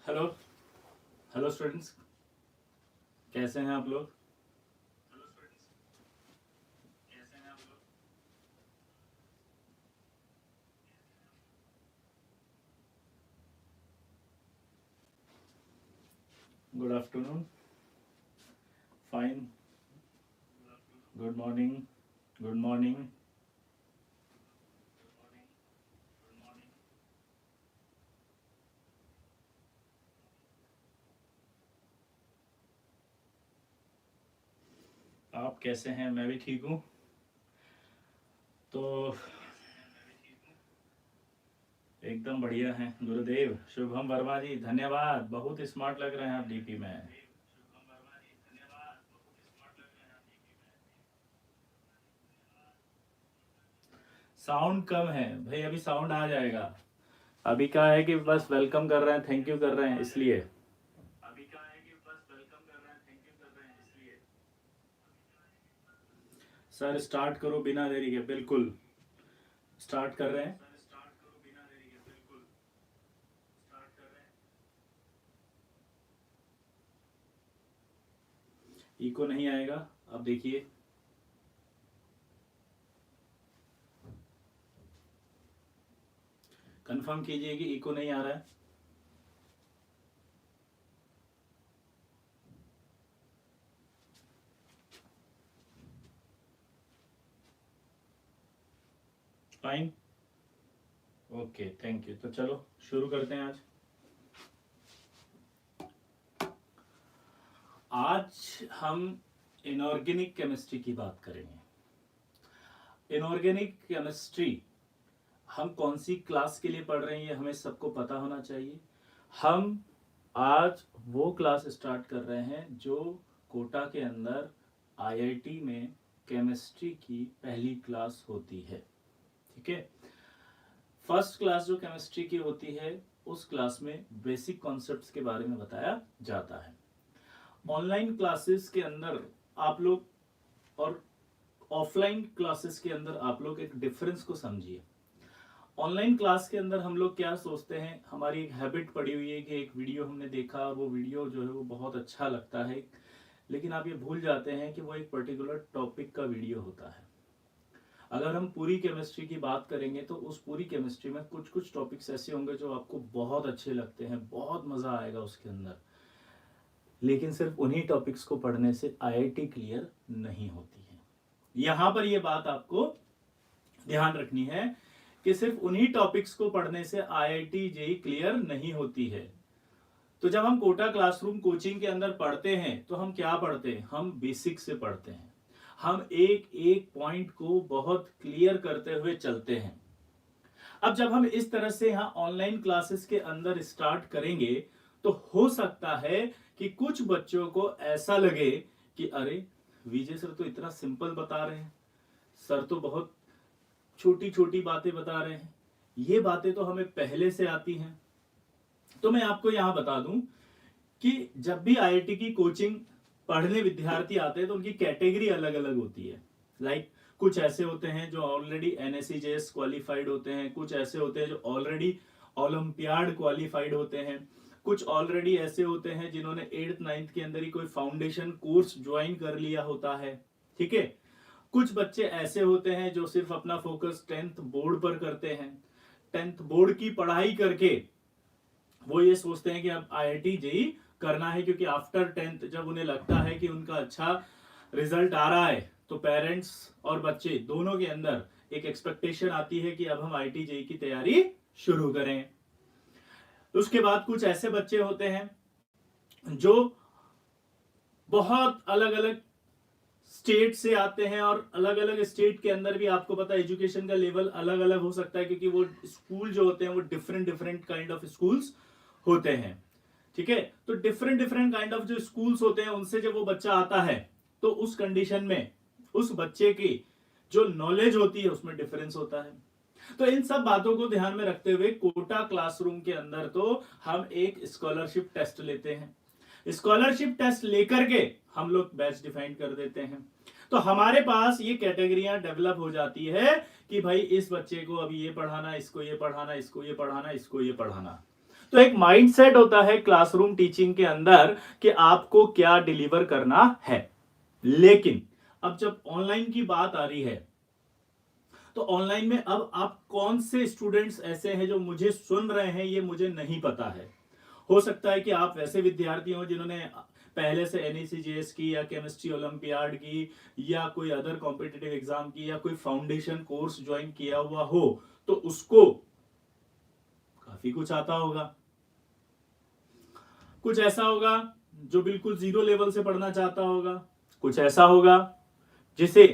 Hello hello students, कैसे हैं आप लोग। Good afternoon, fine, good morning, good morning. आप कैसे हैं? मैं भी ठीक हूँ। तो एकदम बढ़िया हैं गुरुदेव। शुभम वर्मा जी, धन्यवाद, बहुत स्मार्ट लग रहे हैं आप डीपी में। साउंड कम है भाई, अभी साउंड आ जाएगा। अभी क्या है कि बस वेलकम कर रहे हैं, थैंक यू कर रहे हैं, इसलिए। सर स्टार्ट करो बिना देरी के, बिल्कुल स्टार्ट कर रहे हैं। इको नहीं आएगा, अब देखिए। कंफर्म कीजिए कि इको नहीं आ रहा है। Fine, okay, thank you. तो चलो शुरू करते हैं। आज हम इनऑर्गेनिक केमिस्ट्री की बात करेंगे। इनऑर्गेनिक केमिस्ट्री हम कौन सी क्लास के लिए पढ़ रहे हैं ये हमें सबको पता होना चाहिए। हम आज वो क्लास स्टार्ट कर रहे हैं जो कोटा के अंदर आईआईटी में केमिस्ट्री की पहली क्लास होती है। ठीक है, फर्स्ट क्लास जो केमिस्ट्री की होती है उस क्लास में बेसिक कॉन्सेप्ट्स के बारे में बताया जाता है। ऑनलाइन क्लासेस के अंदर आप लोग और ऑफलाइन क्लासेस के अंदर आप लोग एक डिफरेंस को समझिए। ऑनलाइन क्लास के अंदर हम लोग क्या सोचते हैं, हमारी एक हैबिट पड़ी हुई है कि एक वीडियो हमने देखा और वो वीडियो जो है वो बहुत अच्छा लगता है, लेकिन आप ये भूल जाते हैं कि वो एक पर्टिकुलर टॉपिक का वीडियो होता है। अगर हम पूरी केमिस्ट्री की बात करेंगे तो उस पूरी केमिस्ट्री में कुछ कुछ टॉपिक्स ऐसे होंगे जो आपको बहुत अच्छे लगते हैं, बहुत मजा आएगा उसके अंदर, लेकिन सिर्फ उन्हीं टॉपिक्स को पढ़ने से आईआईटी क्लियर नहीं होती है। यहां पर यह बात आपको ध्यान रखनी है कि सिर्फ उन्हीं टॉपिक्स को पढ़ने से आईआईटी जेईई क्लियर नहीं होती है। तो जब हम कोटा क्लासरूम कोचिंग के अंदर पढ़ते हैं तो हम क्या पढ़ते हैं, हम बेसिक से पढ़ते हैं। हम एक एक पॉइंट को बहुत क्लियर करते हुए चलते हैं। अब जब हम इस तरह से यहाँ ऑनलाइन क्लासेस के अंदर स्टार्ट करेंगे तो हो सकता है कि कुछ बच्चों को ऐसा लगे कि अरे विजय सर तो इतना सिंपल बता रहे हैं, सर तो बहुत छोटी छोटी बातें बता रहे हैं, ये बातें तो हमें पहले से आती हैं। तो मैं आपको यहां बता दूं कि जब भी आईआईटी की कोचिंग पढ़ने विद्यार्थी आते हैं तो उनकी कैटेगरी अलग अलग होती है। लाइक कुछ ऐसे होते हैं जो ऑलरेडी एनएससीजेएस क्वालिफाइड होते हैं, कुछ ऐसे होते हैं जो ऑलरेडी ओलंपियाड क्वालिफाइड होते हैं, कुछ ऑलरेडी ऐसे होते हैं जिन्होंने 8th 9th के अंदर ही कोई फाउंडेशन कोर्स ज्वाइन कर लिया होता है। ठीक है, कुछ बच्चे ऐसे होते हैं जो सिर्फ अपना फोकस 10th बोर्ड पर करते हैं। 10th बोर्ड की पढ़ाई करके वो ये सोचते हैं कि अब आईआईटी जेईई करना है, क्योंकि आफ्टर 10th जब उन्हें लगता है कि उनका अच्छा रिजल्ट आ रहा है तो पेरेंट्स और बच्चे दोनों के अंदर एक एक्सपेक्टेशन आती है कि अब हम आईआईटी जेईई की तैयारी शुरू करें। उसके बाद कुछ ऐसे बच्चे होते हैं जो बहुत अलग अलग स्टेट से आते हैं, और अलग अलग स्टेट के अंदर भी आपको पता है एजुकेशन का लेवल अलग अलग हो सकता है, क्योंकि वो स्कूल जो होते हैं वो different different kind of schools होते हैं। ठीक है, तो डिफरेंट डिफरेंट काइंड ऑफ जो स्कूल्स होते हैं उनसे जब वो बच्चा आता है तो उस कंडीशन में उस बच्चे की जो नॉलेज होती है उसमें डिफरेंस होता है। तो इन सब बातों को ध्यान में रखते हुए कोटा क्लासरूम के अंदर तो हम एक स्कॉलरशिप टेस्ट लेते हैं। स्कॉलरशिप टेस्ट लेकर के हम लोग बैच डिफाइन कर देते हैं। तो हमारे पास ये कैटेगरियां डेवलप हो जाती है कि भाई इस बच्चे को अभी ये पढ़ाना, इसको ये पढ़ाना, इसको ये पढ़ाना, इसको ये पढ़ाना। तो एक माइंडसेट होता है क्लासरूम टीचिंग के अंदर कि आपको क्या डिलीवर करना है। लेकिन अब जब ऑनलाइन की बात आ रही है, तो ऑनलाइन में अब आप कौन से स्टूडेंट्स ऐसे हैं जो मुझे सुन रहे हैं, ये मुझे नहीं पता है। हो सकता है कि आप वैसे विद्यार्थी हो जिन्होंने पहले से NECJS की या केमिस्ट्री ओलंपियाड की या कोई अदर कॉम्पिटिटिव एग्जाम की या कोई फाउंडेशन कोर्स ज्वाइन किया हुआ हो, तो उसको काफी कुछ आता होगा। कुछ ऐसा होगा जो बिल्कुल जीरो लेवल से पढ़ना चाहता होगा। कुछ ऐसा होगा जिसे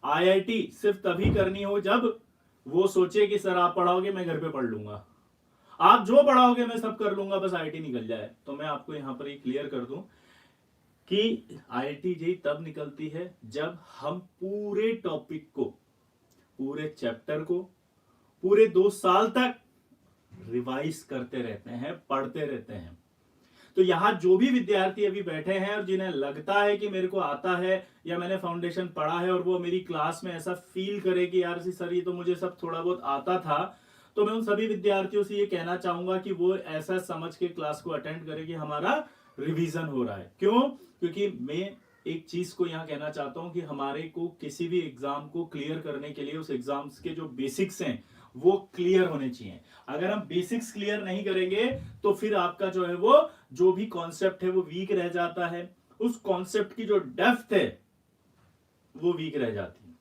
IIT सिर्फ तभी करनी हो जब वो सोचे कि सर आप पढ़ाओगे मैं घर पे पढ़ लूंगा, आप जो पढ़ाओगे मैं सब कर लूंगा, बस IIT निकल जाए। तो मैं आपको यहां पर ये क्लियर कर दूं कि IIT JEE तब निकलती है जब हम पूरे टॉपिक को, पूरे चैप्टर को पूरे 2 साल तक रिवाइज करते रहते हैं, पढ़ते रहते हैं। तो यहां जो भी विद्यार्थी अभी बैठे हैं और जिन्हें लगता है कि मेरे को आता है या मैंने फाउंडेशन पढ़ा है और वो मेरी क्लास में ऐसा फील करे कि यार सर ये तो मुझे सब थोड़ा बहुत आता था, तो मैं उन सभी विद्यार्थियों से ये कहना चाहूंगा कि वो ऐसा समझ के क्लास को अटेंड करे कि हमारा रिवीजन हो रहा है। क्यों? क्योंकि मैं एक चीज को यहां कहना चाहता हूं कि हमारे को किसी भी एग्जाम को क्लियर करने के लिए उस एग्जाम्स के जो बेसिक्स हैं वो क्लियर होने चाहिए। अगर हम बेसिक्स क्लियर नहीं करेंगे तो फिर आपका जो है वो जो भी कॉन्सेप्ट है वो वीक रह जाता है, उस कॉन्सेप्ट की जो डेप्थ है वो वीक रह जाती है।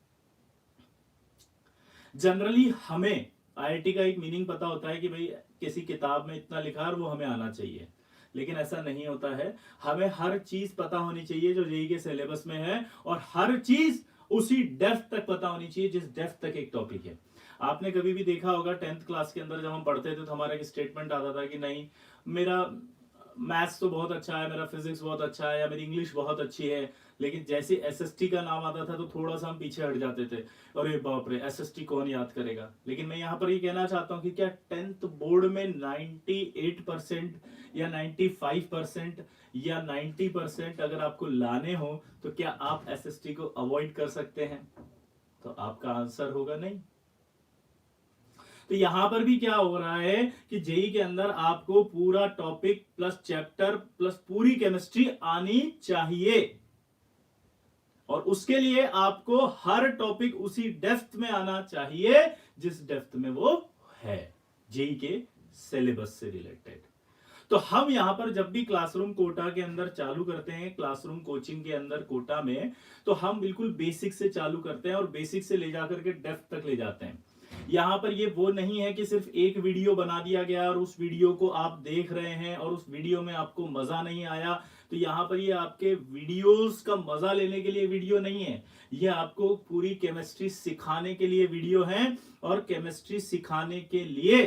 जनरली हमें IIT का एक मीनिंग पता होता है कि भाई किसी किताब में इतना लिखा है और वो हमें आना चाहिए, लेकिन ऐसा नहीं होता है। हमें हर चीज पता होनी चाहिए जो JEE के सिलेबस में है, और हर चीज उसी डेप्थ तक पता होनी चाहिए जिस डेप्थ तक एक टॉपिक है। आपने कभी भी देखा होगा 10th क्लास के अंदर जब हम पढ़ते थे तो हमारा एक स्टेटमेंट आता था कि नहीं मेरा मैथ्स तो बहुत अच्छा है, मेरा फिजिक्स बहुत अच्छा है, या मेरी इंग्लिश बहुत अच्छी है, लेकिन जैसे SST का नाम आता था तो थोड़ा सा हम पीछे हट जाते थे, अरे बाप रे SST कौन याद करेगा। लेकिन मैं यहाँ पर ये कहना चाहता हूँ कि क्या 10th बोर्ड में 98% या 95% या 90% अगर आपको लाने हो तो क्या आप SST को अवॉइड कर सकते हैं? तो आपका आंसर होगा नहीं। तो यहां पर भी क्या हो रहा है कि JEE के अंदर आपको पूरा टॉपिक प्लस चैप्टर प्लस पूरी केमिस्ट्री आनी चाहिए, और उसके लिए आपको हर टॉपिक उसी डेप्थ में आना चाहिए जिस डेप्थ में वो है JEE के सिलेबस से रिलेटेड। तो हम यहां पर जब भी क्लासरूम कोटा के अंदर चालू करते हैं, क्लासरूम कोचिंग के अंदर कोटा में, तो हम बिल्कुल बेसिक से चालू करते हैं और बेसिक से ले जाकर के डेप्थ तक ले जाते हैं। यहां पर ये वो नहीं है कि सिर्फ एक वीडियो बना दिया गया और उस वीडियो को आप देख रहे हैं और उस वीडियो में आपको मजा नहीं आया, तो यहां पर ये आपके वीडियोस का मजा लेने के लिए वीडियो नहीं है, ये आपको पूरी केमिस्ट्री सिखाने के लिए वीडियो है। और केमिस्ट्री सिखाने के लिए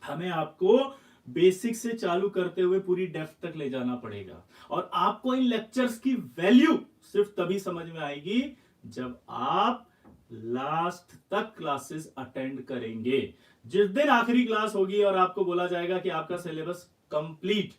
हमें आपको बेसिक से चालू करते हुए पूरी डेप्थ तक ले जाना पड़ेगा, और आपको इन लेक्चर्स की वैल्यू सिर्फ तभी समझ में आएगी जब आप लास्ट तक क्लासेस अटेंड करेंगे। जिस दिन आखिरी क्लास होगी और आपको बोला जाएगा कि आपका सिलेबस कंप्लीट,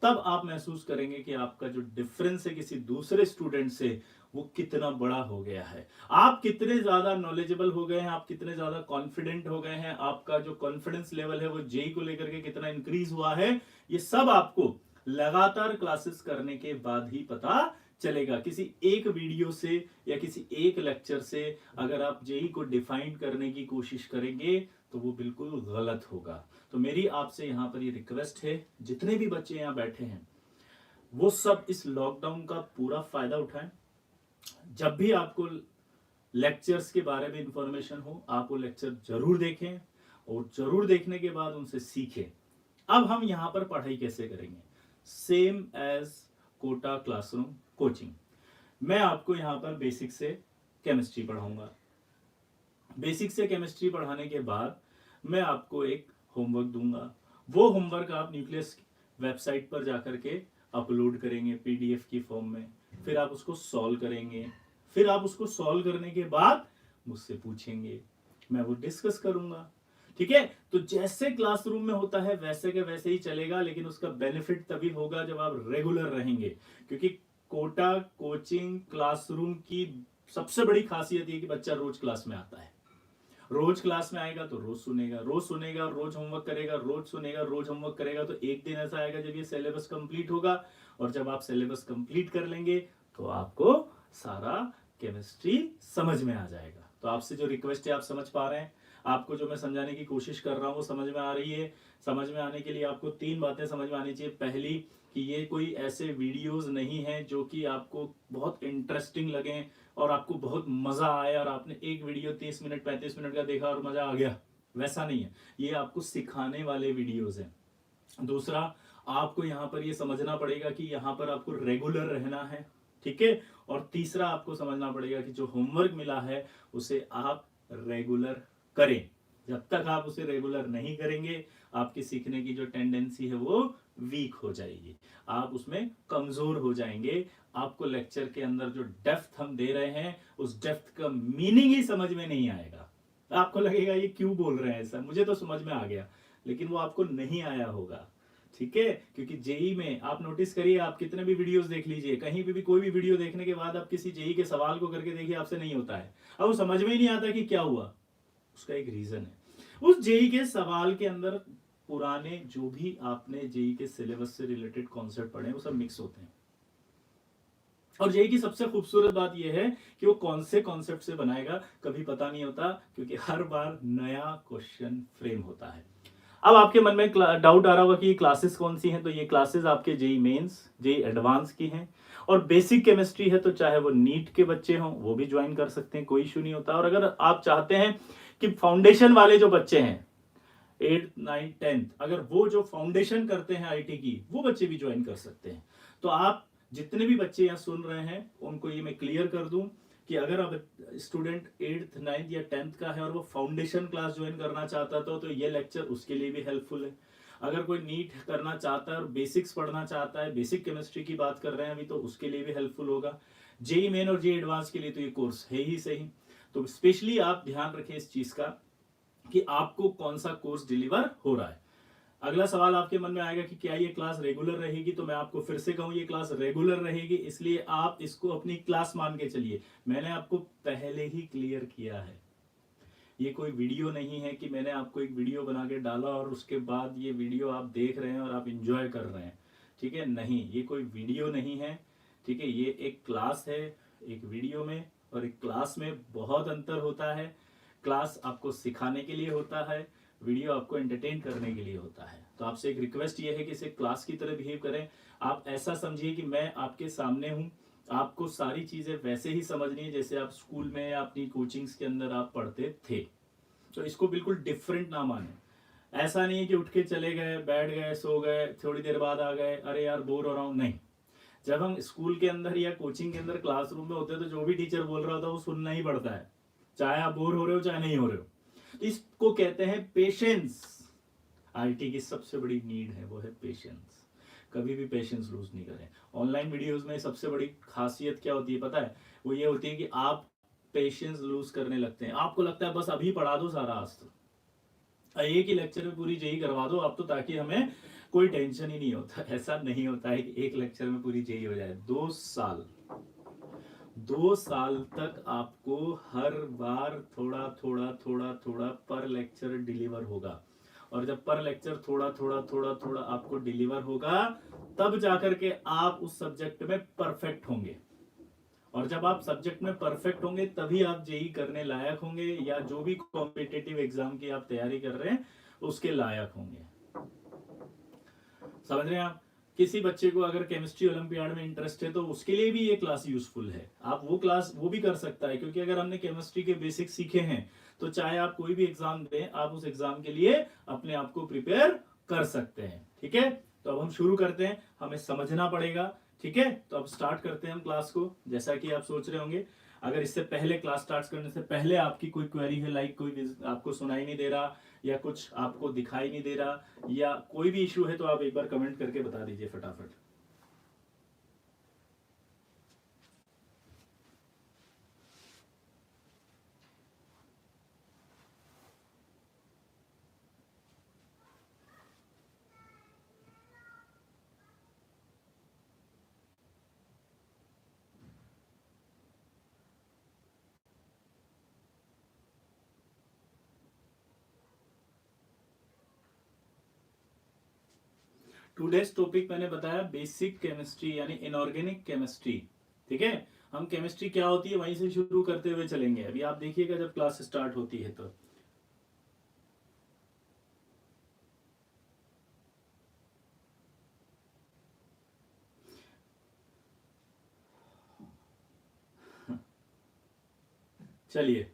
तब आप महसूस करेंगे कि आपका जो डिफरेंस है किसी दूसरे स्टूडेंट से वो कितना बड़ा हो गया है, आप कितने ज्यादा नॉलेजेबल हो गए हैं, आप कितने ज्यादा कॉन्फिडेंट हो गए हैं, आपका जो कॉन्फिडेंस लेवल है वो JEE को लेकर के कितना इंक्रीज हुआ है। ये सब आपको लगातार क्लासेस करने के बाद ही पता चलेगा। किसी एक वीडियो से या किसी एक लेक्चर से अगर आप JEE को डिफाइन करने की कोशिश करेंगे तो वो बिल्कुल गलत होगा। तो मेरी आपसे यहां पर ये रिक्वेस्ट है, जितने भी बच्चे यहां बैठे हैं वो सब इस लॉकडाउन का पूरा फायदा उठाएं। जब भी आपको लेक्चर्स के बारे में इंफॉर्मेशन हो आप वो लेक्चर जरूर देखें, और जरूर देखने के बाद उनसे सीखें। अब हम यहां पर पढ़ाई कैसे करेंगे? Same as Kota classroom coaching, मैं आपको यहां पर बेसिक से केमिस्ट्री पढ़ाऊंगा। बेसिक से केमिस्ट्री पढ़ाने के बाद मैं आपको एक होमवर्क दूंगा। वो होमवर्क आप न्यूक्लियस वेबसाइट पर जाकर के अपलोड करेंगे PDF की फॉर्म में, फिर आप उसको सॉल्व करेंगे, फिर आप उसको सॉल्व करने के बाद मुझसे पूछेंगे, मैं वो डिस्कस करूंगा। ठीक है? तो जैसे क्लासरूम में होता है वैसे के वैसे ही चलेगा, लेकिन उसका बेनिफिट तभी होगा जब आप रेगुलर रहेंगे, क्योंकि कोटा कोचिंग क्लासरूम की सबसे बड़ी खासियत ये कि बच्चा रोज क्लास में आता है, रोज क्लास में आएगा तो रोज सुनेगा, रोज सुनेगा, रोज होमवर्क करेगा, रोज सुनेगा, रोज होमवर्क करेगा, तो एक दिन ऐसा आएगा जब ये सिलेबस कंप्लीट होगा। और जब आप सिलेबस कंप्लीट कर लेंगे तो आपको सारा केमिस्ट्री समझ में आ जाएगा। तो आपसे जो रिक्वेस्ट है, आप समझ पा रहे हैं? आपको जो मैं समझाने की कोशिश कर रहा हूँ वो समझ में आ रही है? समझ में आने के लिए आपको 3 बातें समझ में आनी चाहिए। पहली, कि ये कोई ऐसे वीडियोस नहीं है जो कि आपको बहुत इंटरेस्टिंग लगे और आपको बहुत मजा आए और आपने एक वीडियो 30 मिनट 35 मिनट का देखा और मजा आ गया, वैसा नहीं है। ये आपको सिखाने वाले वीडियोस हैं। दूसरा, आपको यहाँ पर ये समझना पड़ेगा कि यहाँ पर आपको रेगुलर रहना है, ठीक है। और तीसरा, आपको समझना पड़ेगा कि जो होमवर्क मिला है उसे आप रेगुलर करें। जब तक आप उसे रेगुलर नहीं करेंगे, आपकी सीखने की जो टेंडेंसी है वो वीक हो जाएगी, आप उसमें कमजोर हो जाएंगे। आपको लेक्चर के अंदर जो डेप्थ हम दे रहे हैं उस डेप्थ का मीनिंग ही समझ में नहीं आएगा। आपको लगेगा ये क्यों बोल रहे हैं सर, मुझे तो समझ में आ गया, लेकिन वो आपको नहीं आया होगा, ठीक है। क्योंकि जेई में आप नोटिस करिए, आप कितने भी वीडियोस देख लीजिए, कहीं भी कोई भी वीडियो देखने के बाद आप किसी जेई के सवाल को करके देखिए, आपसे नहीं होता है। अब वो समझ में ही नहीं आता कि क्या हुआ। उसका एक रीजन है, उस जेई के सवाल के अंदर पुराने जो भी आपने जेई के सिलेबस से रिलेटेड कॉन्सेप्ट पढ़े वो सब मिक्स होते हैं। और जेई की सबसे खूबसूरत बात यह है कि वो कौन से कॉन्सेप्ट से बनाएगा कभी पता नहीं होता, क्योंकि हर बार नया क्वेश्चन फ्रेम होता है। अब आपके मन में डाउट आ रहा होगा कि ये क्लासेस कौन सी हैं। तो ये क्लासेस आपके जेई मेंस, जेई एडवांस की हैं। और बेसिक केमिस्ट्री है तो चाहे वो नीट के बच्चे हों वो भी ज्वाइन कर सकते हैं, कोई इशू नहीं होता। और अगर आप चाहते हैं कि फाउंडेशन वाले जो बच्चे हैं 8th 9th 10th, अगर वो जो फाउंडेशन करते हैं आईटी की, वो बच्चे भी ज्वाइन कर सकते हैं। तो आप जितने भी बच्चे यहाँ सुन रहे हैं उनको ये मैं क्लियर कर दूं कि अगर अब स्टूडेंट 8th 9th या 10th का है और वो फाउंडेशन क्लास ज्वाइन करना चाहता तो ये लेक्चर उसके लिए भी हेल्पफुल है। अगर कोई नीट करना चाहता है और बेसिक्स पढ़ना चाहता है, बेसिक केमिस्ट्री की बात कर रहे हैं अभी, तो उसके लिए भी हेल्पफुल होगा। जेई मेन और जेई एडवांस के लिए तो ये कोर्स है ही सही। तो स्पेशली आप ध्यान रखें इस चीज का कि आपको कौन सा कोर्स डिलीवर हो रहा है। अगला सवाल आपके मन में आएगा कि क्या ये क्लास रेगुलर रहेगी। तो मैं आपको फिर से कहूं, ये क्लास रेगुलर रहेगी, इसलिए आप इसको अपनी क्लास मान के चलिए। मैंने आपको पहले ही क्लियर किया है, ये कोई वीडियो नहीं है कि मैंने आपको एक वीडियो बना के डाला और उसके बाद ये वीडियो आप देख रहे हैं और आप इंजॉय कर रहे हैं, ठीक है। नहीं, ये कोई वीडियो नहीं है, ठीक है। ये एक क्लास है। एक वीडियो में और एक क्लास में बहुत अंतर होता है। क्लास आपको सिखाने के लिए होता है, वीडियो आपको एंटरटेन करने के लिए होता है। तो आपसे एक रिक्वेस्ट ये है कि इसे क्लास की तरह बिहेव करें। आप ऐसा समझिए कि मैं आपके सामने हूं, आपको सारी चीजें वैसे ही समझनी है जैसे आप स्कूल में या अपनी कोचिंग्स के अंदर आप पढ़ते थे। तो इसको बिल्कुल डिफरेंट ना माने। ऐसा नहीं है कि उठ के चले गए, बैठ गए, सो गए, थोड़ी देर बाद आ गए, अरे यार बोर हो रहा हूं, नहीं। जब हम स्कूल के अंदर या कोचिंग के अंदर क्लासरूम में होते हैं तो जो भी टीचर बोल रहा होता है वो सुनना ही पड़ता है, चाहे आप बोर हो रहे हो चाहे नहीं हो रहे हो। तो इसको कहते हैं पेशेंस। आईटी की सबसे बड़ी नीड है वो है पेशेंस। कभी भी पेशेंस लूज नहीं करें। ऑनलाइन वीडियोस में सबसे बड़ी खासियत क्या होती है पता है? वो ये होती है कि आप पेशेंस लूज करने लगते हैं। आपको लगता है बस अभी पढ़ा दो सारा, आज तो एक ही लेक्चर में पूरी जेई करवा दो आप, तो ताकि हमें कोई टेंशन ही नहीं होता। ऐसा नहीं होता है कि एक लेक्चर में पूरी जेई हो जाए। 2 साल तक आपको हर बार थोड़ा थोड़ा थोड़ा थोड़ा पर लेक्चर डिलीवर होगा। और जब पर लेक्चर थोड़ा थोड़ा थोड़ा थोड़ा आपको डिलीवर होगा, तब जाकर के आप उस सब्जेक्ट में परफेक्ट होंगे। और जब आप सब्जेक्ट में परफेक्ट होंगे तभी आप जेई करने लायक होंगे, या जो भी कॉम्पिटिटिव एग्जाम की आप तैयारी कर रहे हैं उसके लायक होंगे। समझ रहे हैं आप? किसी बच्चे को अगर केमिस्ट्री ओलंपियाड में इंटरेस्ट है तो उसके लिए भी ये क्लास यूजफुल है। आप वो क्लास वो भी कर सकता है, क्योंकि अगर हमने केमिस्ट्री के बेसिक सीखे हैं तो चाहे आप कोई भी एग्जाम दें, आप उस एग्जाम के लिए अपने आप को प्रिपेयर कर सकते हैं, ठीक है। तो अब हम शुरू करते हैं, हमें समझना पड़ेगा, ठीक है। तो अब स्टार्ट करते हैं हम क्लास को। जैसा कि आप सोच रहे होंगे, अगर इससे पहले क्लास स्टार्ट करने से पहले आपकी कोई क्वेरी है, लाइक कोई आपको सुनाई नहीं दे रहा या कुछ आपको दिखाई नहीं दे रहा या कोई भी इशू है, तो आप एक बार कमेंट करके बता दीजिए फटाफट। टुडेज टॉपिक मैंने बताया बेसिक केमिस्ट्री यानी इनऑर्गेनिक केमिस्ट्री। ठीक है, हम केमिस्ट्री क्या होती है वहीं से शुरू करते हुए चलेंगे। अभी आप देखिएगा जब क्लास स्टार्ट होती है तो चलिए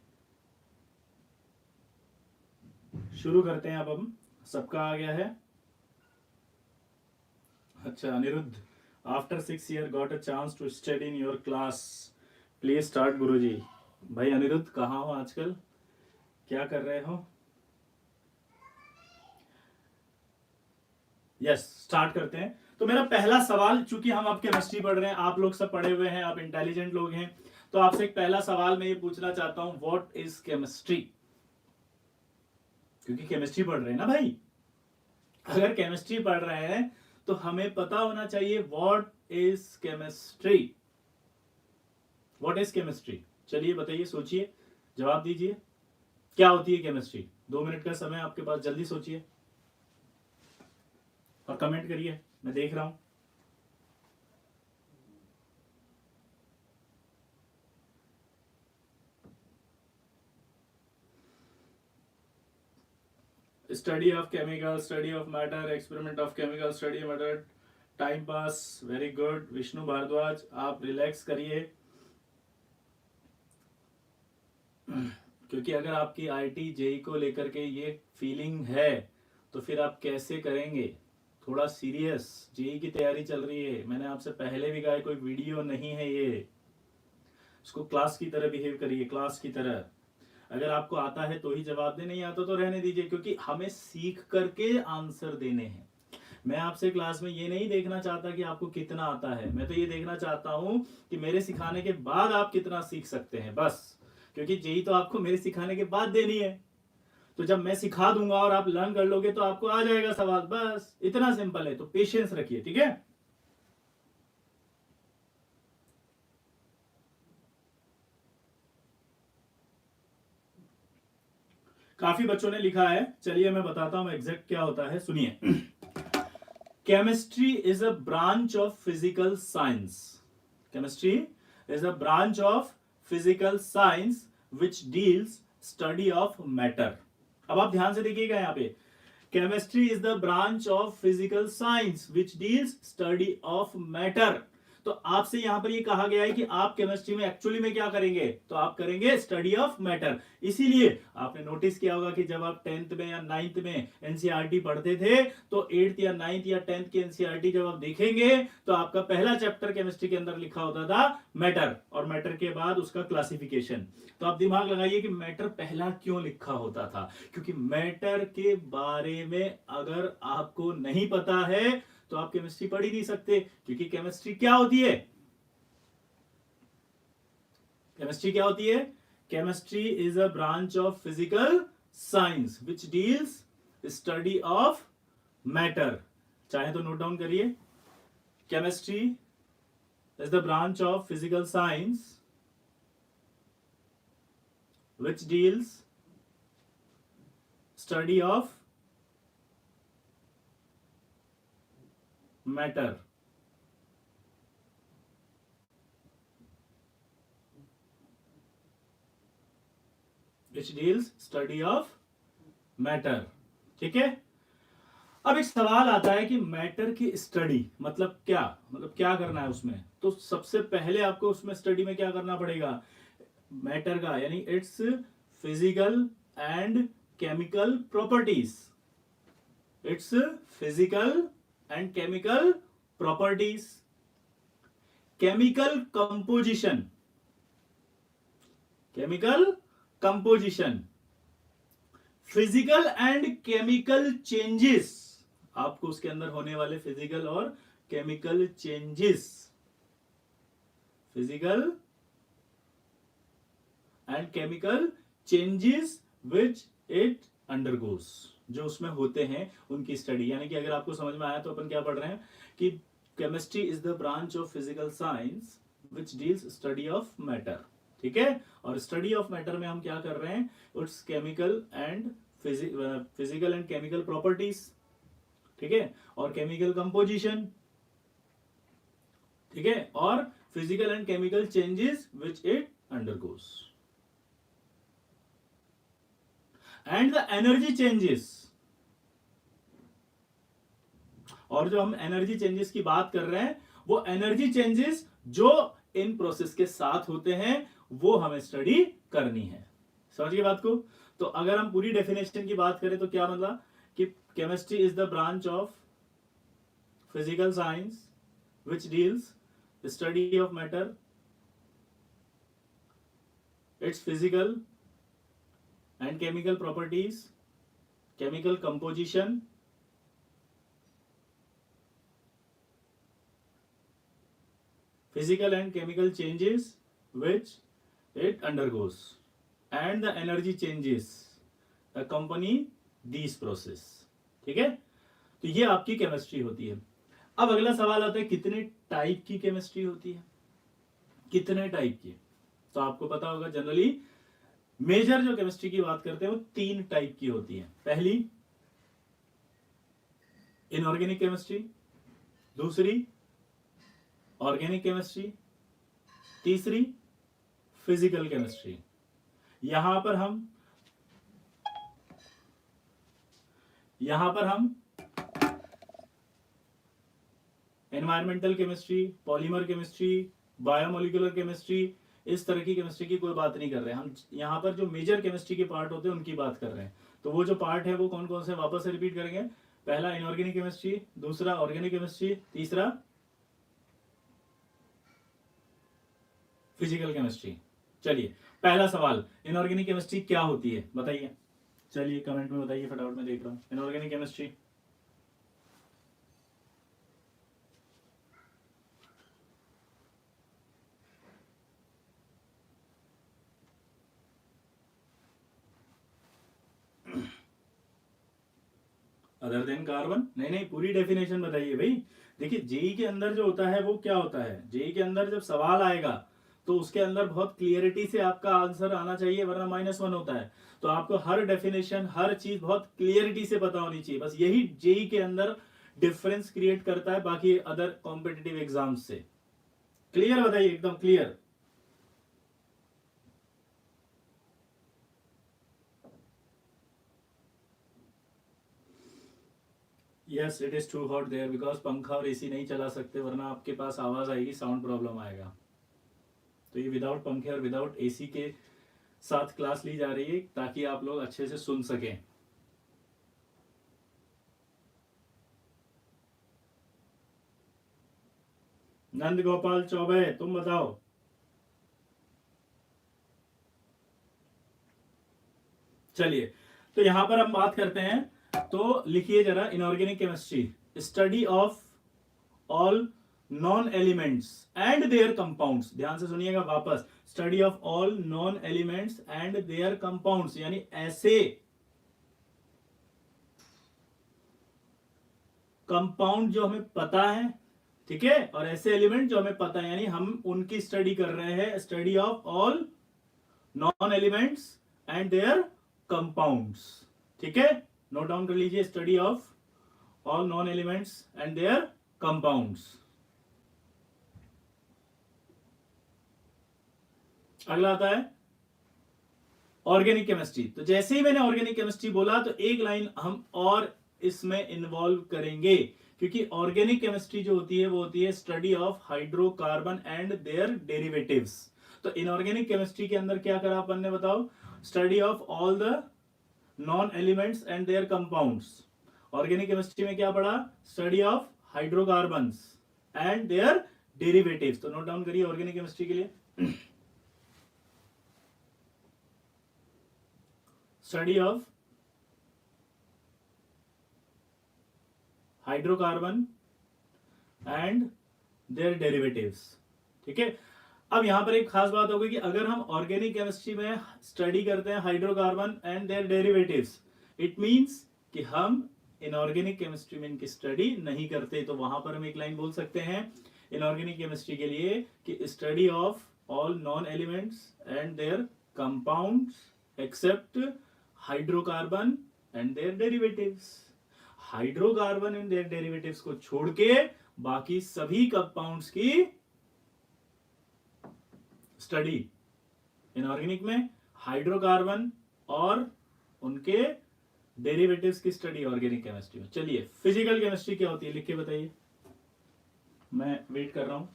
शुरू करते हैं। अब हम सबका आ गया है। अच्छा Aniruddh, after 6 years got a chance to study in your class, please start guruji. भाई अनिरुद्ध कहाँ हो आजकल, क्या कर रहे हो? यस स्टार्ट करते हैं। तो मेरा पहला सवाल, चूंकि हम अब केमिस्ट्री पढ़ रहे हैं, आप लोग सब पढ़े हुए हैं, आप इंटेलिजेंट लोग हैं, तो आपसे एक पहला सवाल मैं ये पूछना चाहता हूं, व्हाट इज केमिस्ट्री? क्योंकि केमिस्ट्री पढ़ रहे हैं ना भाई, अगर केमिस्ट्री पढ़ रहे हैं तो हमें पता होना चाहिए what is chemistry. What is chemistry? चलिए बताइए, सोचिए, जवाब दीजिए, क्या होती है केमिस्ट्री? 2 मिनट का समय आपके पास, जल्दी सोचिए और कमेंट करिए, मैं देख रहा हूं। Study of chemical, study of matter, experiment of chemical, study of matter, time pass. Very good Vishnu Bhardwaj, आप रिलैक्स करिए, क्योंकि अगर आपकी आईटी जेई को लेकर के ये फीलिंग है तो फिर आप कैसे करेंगे? थोड़ा सीरियस, जेई की तैयारी चल रही है, मैंने आपसे पहले भी कहा कोई वीडियो नहीं है ये, इसको क्लास की तरह बिहेव करिए, क्लास की तरह। अगर आपको आता है तो ही जवाब दे, नहीं आता तो रहने दीजिए, क्योंकि हमें सीख करके आंसर देने हैं। मैं आपसे क्लास में ये नहीं देखना चाहता कि आपको कितना आता है, मैं तो ये देखना चाहता हूं कि मेरे सिखाने के बाद आप कितना सीख सकते हैं, बस। क्योंकि जेई तो आपको मेरे सिखाने के बाद देनी है, तो जब मैं सिखा दूंगा और आप लर्न कर लोगे तो आपको आ जाएगा सवाल, बस इतना सिंपल है। तो पेशेंस रखिए, ठीक है। काफी बच्चों ने लिखा है, चलिए मैं बताता हूं एग्जैक्ट क्या होता है, सुनिए। Chemistry is a branch of physical science. Chemistry is a branch of physical science which deals study of matter. अब आप ध्यान से देखिएगा यहाँ पे, chemistry is the branch of physical science which deals study of matter. तो आपसे यहां पर ये कहा गया है कि आप केमिस्ट्री में एक्चुअली में क्या करेंगे, तो आप करेंगे स्टडी ऑफ मैटर। इसीलिए आपने नोटिस किया होगा कि जब आप 10th में या 9th में एनसीईआरटी पढ़ते थे तो 8th या 9th या 10th की एनसीईआरटी जब आप देखेंगे तो आपका पहला चैप्टर केमिस्ट्री के अंदर लिखा होता था मैटर, और मैटर के बाद उसका क्लासिफिकेशन। तो आप दिमाग लगाइए कि मैटर पहला क्यों लिखा होता था, क्योंकि मैटर के बारे में अगर आपको नहीं पता है तो आप केमिस्ट्री पढ़ ही नहीं सकते। क्योंकि केमिस्ट्री क्या होती है? केमिस्ट्री क्या होती है? Chemistry is a branch of physical science which deals study of matter. चाहे तो नोट डाउन करिए, chemistry is the branch of physical science which deals study of matter। which deals study of matter। ठीक है। अब एक सवाल आता है कि मैटर की स्टडी मतलब क्या, मतलब क्या करना है उसमें। तो सबसे पहले आपको उसमें स्टडी में क्या करना पड़ेगा, मैटर का, यानी it's physical and chemical properties. It's physical and chemical properties, chemical composition, chemical composition, physical and chemical changes. आपको उसके अंदर होने वाले फिजिकल और chemical changes, physical and chemical changes which it undergoes, जो उसमें होते हैं उनकी स्टडी। यानी कि अगर आपको समझ में आया तो अपन क्या पढ़ रहे हैं कि chemistry is the branch of physical science which deals study of matter. ठीक है, और स्टडी ऑफ मैटर में हम क्या कर रहे हैं, it's chemical and physical and chemical properties. ठीक है, और केमिकल कंपोजिशन, ठीक है, और physical and chemical changes which it undergoes and the energy changes. और जो हम एनर्जी चेंजेस की बात कर रहे हैं वो एनर्जी चेंजेस जो इन प्रोसेस के साथ होते हैं वो हमें स्टडी करनी है। समझ गए बात को? तो अगर हम पूरी डेफिनेशन की बात करें तो क्या मतलब कि chemistry is the branch of physical science which deals study of matter, it's physical and chemical properties, chemical composition, physical and chemical changes which it undergoes and the energy changes accompany these process। ठीक है, तो ये आपकी chemistry होती है। अब अगला सवाल आता है कितने टाइप की केमिस्ट्री होती है, कितने टाइप की? तो आपको पता होगा जनरली मेजर जो केमिस्ट्री की बात करते हैं वो 3 टाइप की होती है। पहली इनऑर्गेनिक केमिस्ट्री, दूसरी ऑर्गेनिक केमिस्ट्री, तीसरी फिजिकल केमिस्ट्री। यहां पर हम environmental chemistry, polymer chemistry, biomolecular chemistry, इस तरह की केमिस्ट्री की कोई बात नहीं कर रहे हैं। हम यहां पर जो मेजर केमिस्ट्री के पार्ट होते हैं उनकी बात कर रहे हैं। तो वो जो पार्ट है वो कौन कौन से वापस से रिपीट करेंगे? पहला इनऑर्गेनिक केमिस्ट्री, दूसरा ऑर्गेनिक केमिस्ट्री, तीसरा फिजिकल केमिस्ट्री। चलिए पहला सवाल, इनऑर्गेनिक केमिस्ट्री क्या होती है बताइए? चलिए कमेंट में बताइए फटाफट, मैं देख रहा हूं। Inorganic chemistry other than carbon? नहीं, पूरी डेफिनेशन बताइए भाई। देखिए जेई के अंदर जो होता है वो क्या होता है, जेई के अंदर जब सवाल आएगा तो उसके अंदर बहुत क्लियरिटी से आपका आंसर आना चाहिए, वरना -1 होता है। तो आपको हर डेफिनेशन, हर चीज बहुत क्लियरिटी से पता होनी चाहिए। बस यही जेई के अंदर डिफरेंस क्रिएट करता है बाकी अदर कॉम्पिटिटिव एग्जाम्स से। क्लियर बताइए, एकदम clear. Yes it is too hot there because पंखा और एसी नहीं चला सकते, वरना आपके पास आवाज आएगी, साउंड प्रॉब्लम आएगा। तो ये विदाउट पंखे और विदाउट एसी के साथ क्लास ली जा रही है ताकि आप लोग अच्छे से सुन सकें। नंद गोपाल चौबे तुम बताओ। चलिए तो यहां पर हम बात करते हैं, तो लिखिए जरा, inorganic chemistry study of all non elements and their compounds. ध्यान से सुनिएगा वापस, study of all non elements and their compounds, यानी ऐसे कंपाउंड जो हमें पता है, ठीक है, और ऐसे एलिमेंट जो हमें पता है, यानी हम उनकी स्टडी कर रहे हैं। Study of all non elements and their compounds, ठीक है, नोट डाउन कर लीजिए, study of all non elements and their compounds. अगला आता है ऑर्गेनिक केमिस्ट्री। तो जैसे ही मैंने ऑर्गेनिक केमिस्ट्री बोला तो एक लाइन हम और इसमें इन्वॉल्व करेंगे, क्योंकि ऑर्गेनिक केमिस्ट्री जो होती है वो होती है study of hydrocarbon and their derivatives. तो इनऑर्गेनिक केमिस्ट्री के अंदर क्या करा अपन ने बताओ? Study of all the non elements and their compounds. Organic chemistry में क्या पढ़ा? Study of hydrocarbons and their derivatives. तो नोट डाउन करिए ऑर्गेनिक केमिस्ट्री के लिए, study of hydrocarbon and their derivatives, ठीक है। अब यहां पर एक खास बात होगी कि अगर हम ऑर्गेनिक केमिस्ट्री में स्टडी करते हैं hydrocarbon and their derivatives, it means कि हम इनऑर्गेनिक केमिस्ट्री में इनकी स्टडी नहीं करते। तो वहां पर हम एक लाइन बोल सकते हैं इनऑर्गेनिक केमिस्ट्री के लिए कि study of all non elements and their compounds except hydrocarbon and their derivatives. Hydrocarbon in their derivatives को छोड़ के बाकी सभी कंपाउंड्स की स्टडी। इनऑर्गेनिक में हाइड्रोकार्बन और उनके डेरिवेटिव्स की स्टडी ऑर्गेनिक केमिस्ट्री में। चलिए फिजिकल केमिस्ट्री क्या होती है लिख के बताइए, मैं वेट कर रहा हूं।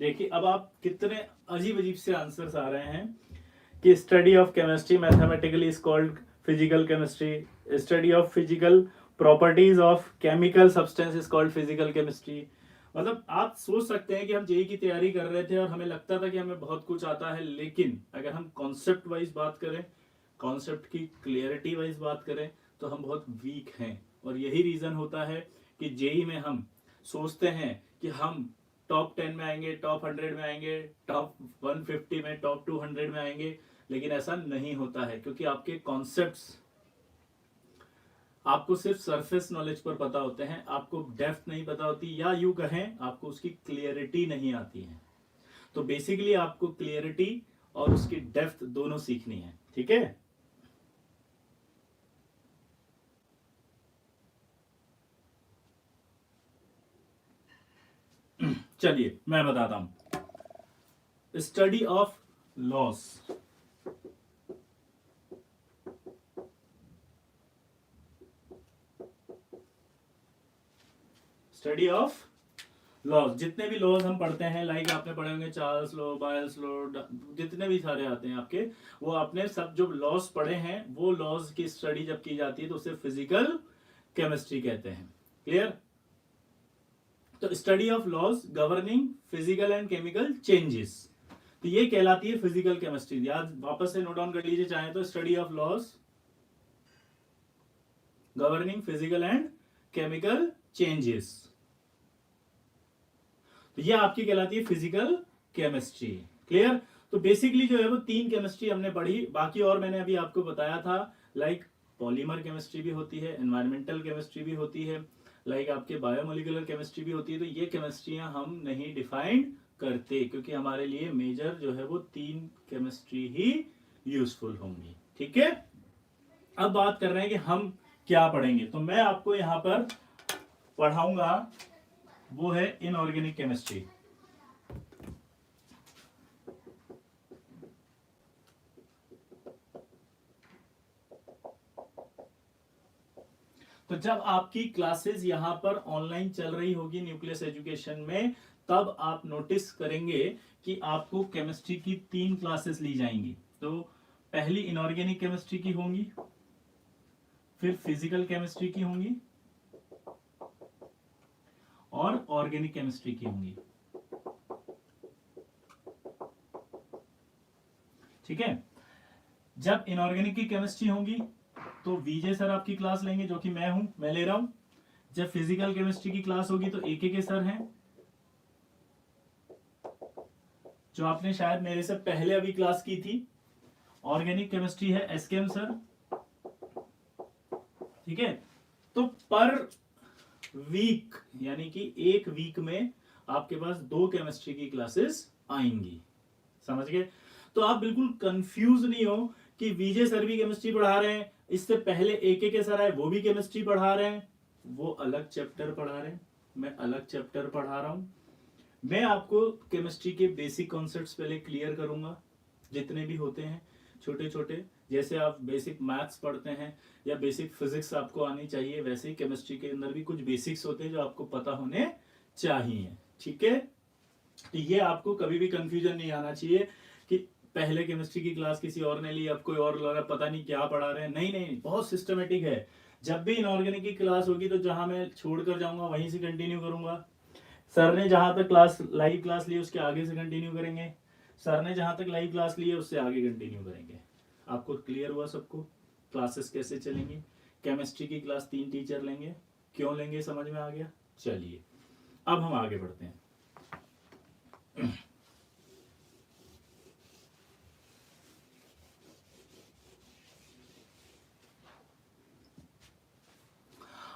देखिए अब आप कितने अजीब अजीब से आंसर्स आ रहे हैं कि study of chemistry mathematically is called physical chemistry, study of physical properties of chemical substance is called physical chemistry. मतलब आप सोच सकते हैं कि हम जेई की तैयारी कर रहे थे और हमें लगता था कि हमें बहुत कुछ आता है, लेकिन अगर हम कॉन्सेप्ट वाइज बात करें, कॉन्सेप्ट की क्लियरिटी वाइज बात करें तो हम बहुत वीक हैं। और यही रीजन होता है कि जेई में हम सोचते हैं कि हम टॉप 10 में आएंगे, टॉप 100 में आएंगे, टॉप 150 में, टॉप 200 में आएंगे, लेकिन ऐसा नहीं होता है क्योंकि आपके कॉन्सेप्ट्स आपको सिर्फ सरफेस नॉलेज पर पता होते हैं, आपको डेप्थ नहीं पता होती, या यूं कहें आपको उसकी क्लियरिटी नहीं आती है। तो बेसिकली आपको क्लियरिटी और उसकी डेप्थ दोनों सीखनी है, ठीक है। चलिए मैं बताता हूं, study of loss. Study of laws, जितने भी लॉज हम पढ़ते हैं, लाइक आपने पढ़े होंगे चार्ल्स लॉ, बायल्स लॉ, जितने भी सारे आते हैं आपके, वो आपने सब जो लॉज पढ़े हैं वो लॉज की स्टडी जब की जाती है तो उसे फिजिकल केमिस्ट्री कहते हैं। क्लियर। तो study of laws governing physical and chemical changes, तो ये कहलाती है फिजिकल केमिस्ट्री। याद वापस से नोट डाउन कर लीजिए चाहे तो, study of laws governing physical and chemical changes, तो ये आपकी कहलाती है फिजिकल केमिस्ट्री। क्लियर। तो बेसिकली जो है वो 3 केमिस्ट्री हमने पढ़ी, बाकी और मैंने अभी आपको बताया था, लाइक पॉलीमर केमिस्ट्री भी होती है, एनवायरमेंटल केमिस्ट्री भी होती है, लाइक आपके बायोमोलिकुलर केमिस्ट्री भी होती है। तो ये केमिस्ट्रियां हम नहीं डिफाइन करते क्योंकि हमारे लिए मेजर जो है वो 3 केमिस्ट्री ही यूजफुल होंगी, ठीक है। अब बात कर रहे हैं कि हम क्या पढ़ेंगे, तो मैं आपको यहां पर पढ़ाऊंगा वो है इनऑर्गेनिक केमिस्ट्री। तो जब आपकी क्लासेस यहां पर ऑनलाइन चल रही होगी न्यूक्लियस एजुकेशन में, तब आप नोटिस करेंगे कि आपको केमिस्ट्री की 3 क्लासेस ली जाएंगी। तो पहली इनऑर्गेनिक केमिस्ट्री की होंगी, फिर फिजिकल केमिस्ट्री की होंगी और ऑर्गेनिक केमिस्ट्री की होंगी, ठीक है। जब इनऑर्गेनिक की केमिस्ट्री होंगी तो विजय सर आपकी क्लास लेंगे, जो कि मैं ले रहा हूं। जब फिजिकल केमिस्ट्री की क्लास होगी तो एके के सर हैं, जो आपने शायद मेरे से पहले अभी क्लास की थी। ऑर्गेनिक केमिस्ट्री है एसकेएम सर, ठीक है। तो पर वीक यानी कि एक वीक में आपके पास 2 केमिस्ट्री की क्लासेस आएंगी, समझ गए। तो आप बिल्कुल कंफ्यूज नहीं हो कि विजय सर भी केमिस्ट्री पढ़ा रहे हैं, इससे पहले एके के सर आए वो भी केमिस्ट्री पढ़ा रहे हैं, वो अलग चैप्टर पढ़ा रहे हैं, मैं अलग चैप्टर पढ़ा रहा हूं। मैं आपको केमिस्ट्री के बेसिक कॉन्सेप्ट्स पहले क्लियर करूंगा, जितने भी होते हैं छोटे छोटे, जैसे आप बेसिक मैथ्स पढ़ते हैं या बेसिक फिजिक्स आपको आनी चाहिए, वैसे ही केमिस्ट्री के अंदर भी कुछ बेसिक्स होते हैं जो आपको पता होने चाहिए, ठीक है। तो ये आपको कभी भी कंफ्यूजन नहीं आना चाहिए कि पहले केमिस्ट्री की क्लास किसी और ने ली, अब कोई और लग रहा, पता नहीं क्या पढ़ा रहे हैं। नहीं नहीं, बहुत सिस्टमेटिक है। जब भी इनऑर्गेनिक की क्लास होगी तो जहां मैं छोड़कर जाऊंगा वहीं से कंटिन्यू करूंगा। सर ने जहां तक क्लास लाइव क्लास ली उसके आगे से कंटिन्यू करेंगे, सर ने जहां तक लाइव क्लास ली है उससे आगे कंटिन्यू करेंगे। आपको क्लियर हुआ सबको क्लासेस कैसे चलेंगी? केमिस्ट्री की क्लास 3 टीचर लेंगे, क्यों लेंगे समझ में आ गया? चलिए अब हम आगे बढ़ते हैं।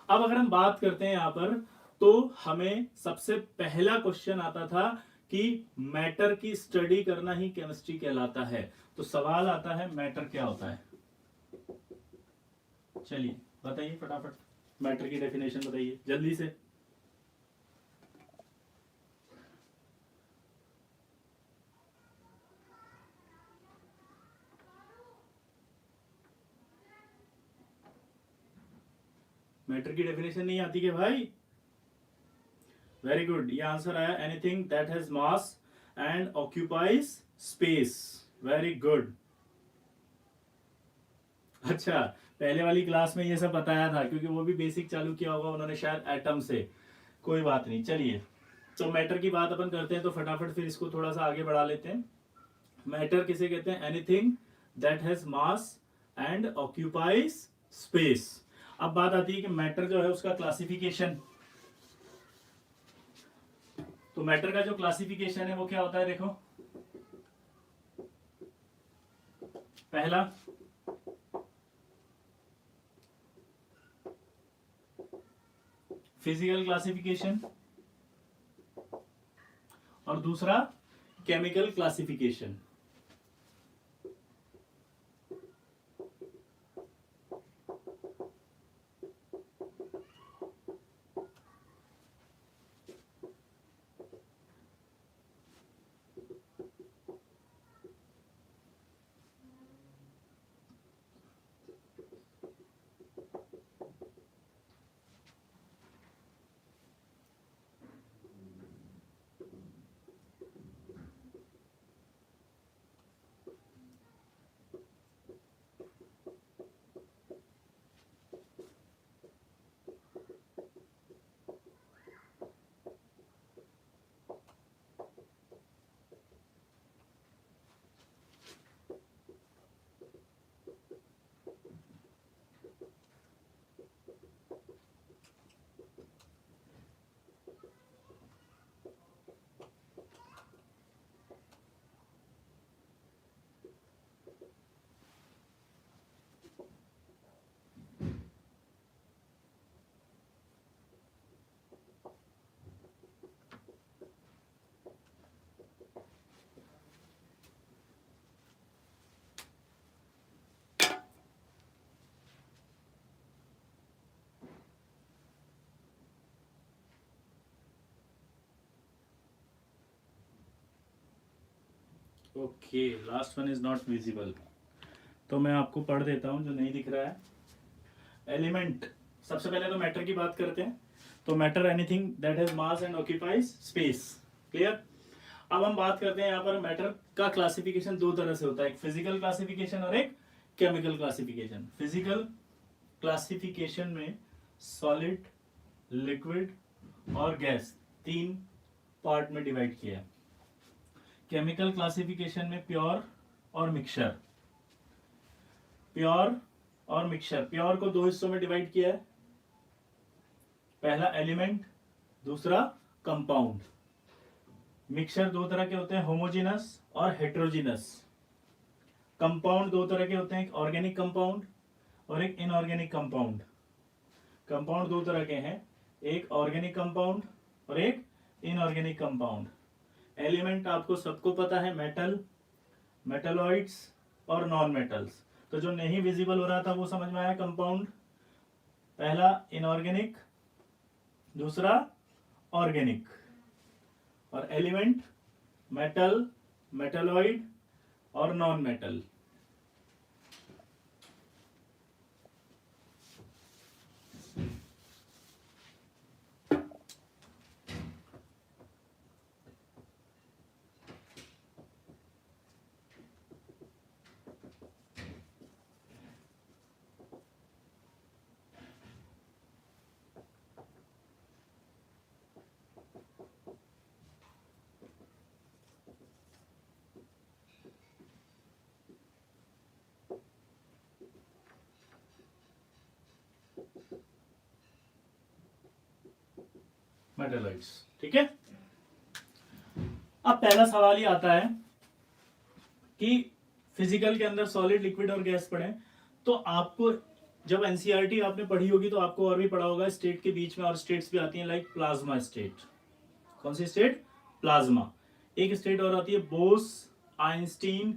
अब अगर हम बात करते हैं यहां पर, तो हमें सबसे पहला क्वेश्चन आता था कि मैटर की स्टडी करना ही केमिस्ट्री कहलाता है। तो सवाल आता है मैटर क्या होता है? चलिए बताइए फटाफट, मैटर की डेफिनेशन बताइए जल्दी से। मैटर की डेफिनेशन नहीं आती क्या भाई? वेरी गुड, ये आंसर आया, anything that has mass and occupies space. Very good. अच्छा, पहले वाली क्लास में ये सब बताया था क्योंकि वो भी बेसिक चालू किया होगा उन्होंने शायद एटम से। कोई बात नहीं, चलिए तो मैटर की बात अपन करते हैं तो फटाफट फिर इसको थोड़ा सा आगे बढ़ा लेते हैं। मैटर किसे कहते हैं? Anything that has mass and occupies space. अब बात आती है कि मैटर जो है उसका क्लासिफिकेशन। तो मैटर का जो क्लासिफिकेशन है वो क्या होता है? देखो, पहला फिजिकल क्लासिफिकेशन और दूसरा chemical classification. Okay, last one is not visible, तो मैं आपको पढ़ देता हूं जो नहीं दिख रहा है। एलिमेंट, सबसे पहले तो मैटर की बात करते हैं। तो matter anything that has mass and occupies space. Clear? अब हम बात करते हैं यहाँ पर मैटर का क्लासिफिकेशन दो तरह से होता है, एक फिजिकल क्लासिफिकेशन और एक केमिकल क्लासिफिकेशन। फिजिकल क्लासिफिकेशन में सॉलिड, लिक्विड और गैस तीन पार्ट में डिवाइड किया है। केमिकल क्लासिफिकेशन में प्योर और मिक्सचर। प्योर और मिक्सचर, प्योर को दो हिस्सों में डिवाइड किया है, पहला एलिमेंट, दूसरा कंपाउंड। मिक्सचर दो तरह के होते हैं, होमोजेनस और हेट्रोजीनस। कंपाउंड दो तरह के होते हैं, एक ऑर्गेनिक कंपाउंड और एक इनऑर्गेनिक कंपाउंड। कंपाउंड दो तरह के हैं, एक ऑर्गेनिक कंपाउंड और एक इनऑर्गेनिक कंपाउंड। एलिमेंट आपको सबको पता है, मेटल, मेटलॉइड्स और नॉन मेटल्स। तो जो नहीं विजिबल हो रहा था वो समझ में आया। कंपाउंड पहला इनऑर्गेनिक, दूसरा ऑर्गेनिक, और एलिमेंट मेटल, मेटलॉइड और नॉन मेटल। मेटालॉइड्स। ठीक है, अब पहला सवाल ही आता है कि फिजिकल के अंदर सॉलिड, लिक्विड और गैस पढ़े, तो आपको जब एनसीईआरटी आपने पढ़ी होगी तो आपको और भी पढ़ा होगा स्टेट के बीच में और स्टेट्स भी आती हैं, लाइक प्लाज्मा स्टेट। कौन सी स्टेट? प्लाज्मा। एक स्टेट और आती है बोस आइंस्टीन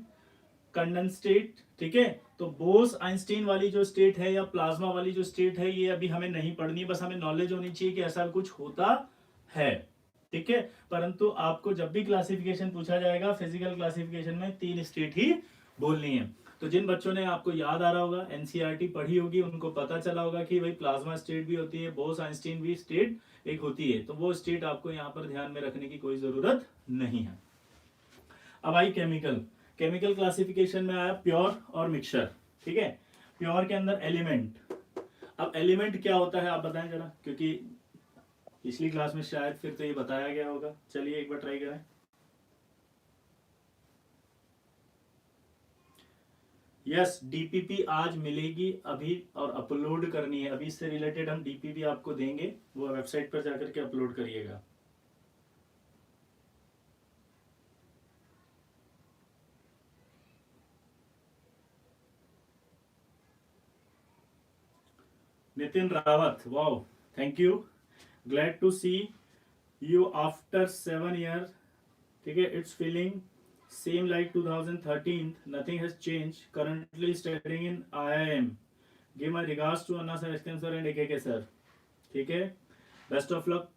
कंडेंस स्टेट। ठीक है, तो बोस आइंस्टीन वाली जो स्टेट है या प्लाज्मा वाली जो स्टेट है ये अभी हमें नहीं पढ़नी, बस हमें नॉलेज होनी चाहिए कि ऐसा कुछ होता है। ठीक है, परंतु आपको जब भी क्लासिफिकेशन पूछा जाएगा फिजिकल क्लासिफिकेशन में 3 स्टेट ही बोलनी है। तो जिन बच्चों ने, आपको याद आ रहा होगा, एनसीईआरटी पढ़ी होगी, उनको पता चला होगा कि भाई प्लाज्मा स्टेट भी होती है, बोस आइंस्टीन भी स्टेट एक होती है, तो वो स्टेट आपको यहाँ पर ध्यान में रखने की कोई जरूरत नहीं है। अब आई केमिकल। केमिकल क्लासिफिकेशन में आया प्योर और मिक्सचर। ठीक है, प्योर के अंदर एलिमेंट। अब एलिमेंट क्या होता है आप बताएं जरा, क्योंकि पिछली क्लास में शायद फिर तो ये बताया गया होगा। चलिए एक बार ट्राई करें। यस, डीपीपी आज मिलेगी अभी और अपलोड करनी है। अभी इससे रिलेटेड हम डीपीपी आपको देंगे, वो वेबसाइट पर जाकर के अपलोड करिएगा। Nitin Rawat, wow, thank you, glad to see you after 7 years। ठीक है, it's feeling same like 2013, nothing has change, currently studying in IIM, give my regards to Anna sir, SKM sir and AKK sir. ठीक है, best of luck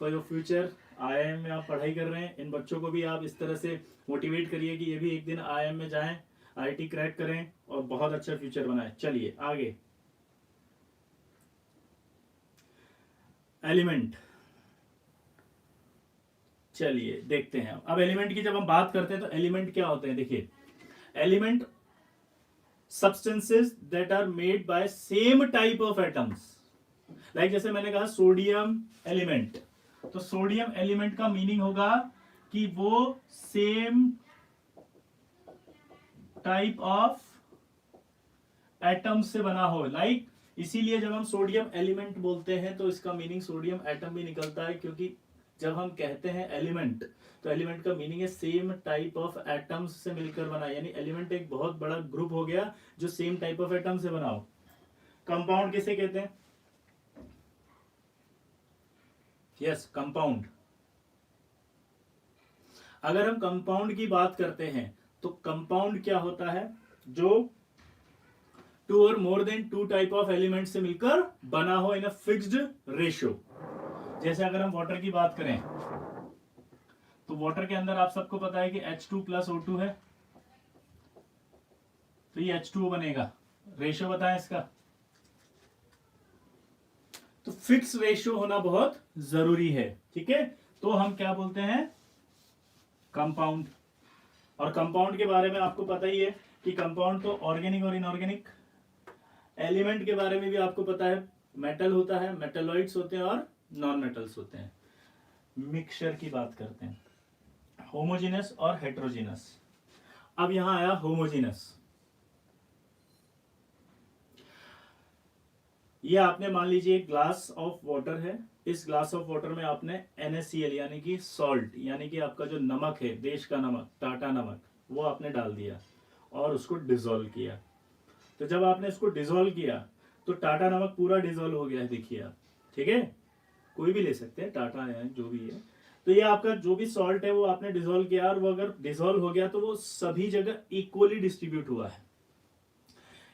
for your future. IIM में आप पढ़ाई कर रहे हैं, इन बच्चों को भी आप इस तरह से मोटिवेट करिए कि ये भी एक दिन IIM में जाएं, IIT क्रैक करें और बहुत अच्छा फ्यूचर बनाएं। चलिए आगे, एलिमेंट। चलिए देखते हैं अब एलिमेंट की जब हम बात करते हैं तो एलिमेंट क्या होते हैं। देखिए, element substances that are made by same type of atoms, like जैसे मैंने कहा सोडियम एलिमेंट, तो सोडियम एलिमेंट का मीनिंग होगा कि वो सेम टाइप ऑफ एटम से बना हो, लाइक इसीलिए जब हम सोडियम एलिमेंट बोलते हैं तो इसका मीनिंग सोडियम एटम भी निकलता है, क्योंकि जब हम कहते हैं एलिमेंट तो एलिमेंट का मीनिंग है सेम टाइप ऑफ एटम्स से मिलकर बना, यानी एलिमेंट एक बहुत बड़ा ग्रुप हो गया जो सेम टाइप ऑफ एटम से बना हो। कंपाउंड किसे कहते हैं? Yes, compound. अगर हम कंपाउंड की बात करते हैं तो कंपाउंड क्या होता है? जो 2 और more than 2 type of element से मिलकर बना हो इन अ फिक्स्ड रेशियो। जैसे अगर हम वाटर की बात करें तो वाटर के अंदर आप सबको पता है कि H2 प्लस O2 है, तो ये H2O बनेगा। रेशियो बताएं इसका, तो फिक्स रेशियो होना बहुत जरूरी है। ठीक है, तो हम क्या बोलते हैं? कंपाउंड। और कंपाउंड के बारे में आपको पता ही है कि कंपाउंड तो ऑर्गेनिक और इनऑर्गेनिक। एलिमेंट के बारे में भी आपको पता है, मेटल होता है, मेटलॉइड्स होते हैं और नॉन मेटल्स होते हैं। मिक्सचर की बात करते हैं, होमोजेनस और हेट्रोजेनस। अब यहां आया होमोजेनस। ये आपने मान लीजिए एक ग्लास ऑफ वाटर है, इस ग्लास ऑफ वाटर में आपने NaCl यानी कि सॉल्ट, यानी कि आपका जो नमक है, देश का नमक, टाटा नमक, वो आपने डाल दिया और उसको डिसॉल्व किया। तो जब आपने इसको डिसॉल्व किया तो टाटा नमक पूरा डिसॉल्व हो गया है, देखिए आप। ठीक है, कोई भी ले सकते हैं, टाटा है जो भी है। तो ये आपका जो भी सॉल्ट है वो आपने डिसॉल्व किया, और वो अगर डिसॉल्व हो गया तो वो सभी जगह इक्वली डिस्ट्रीब्यूट हुआ है।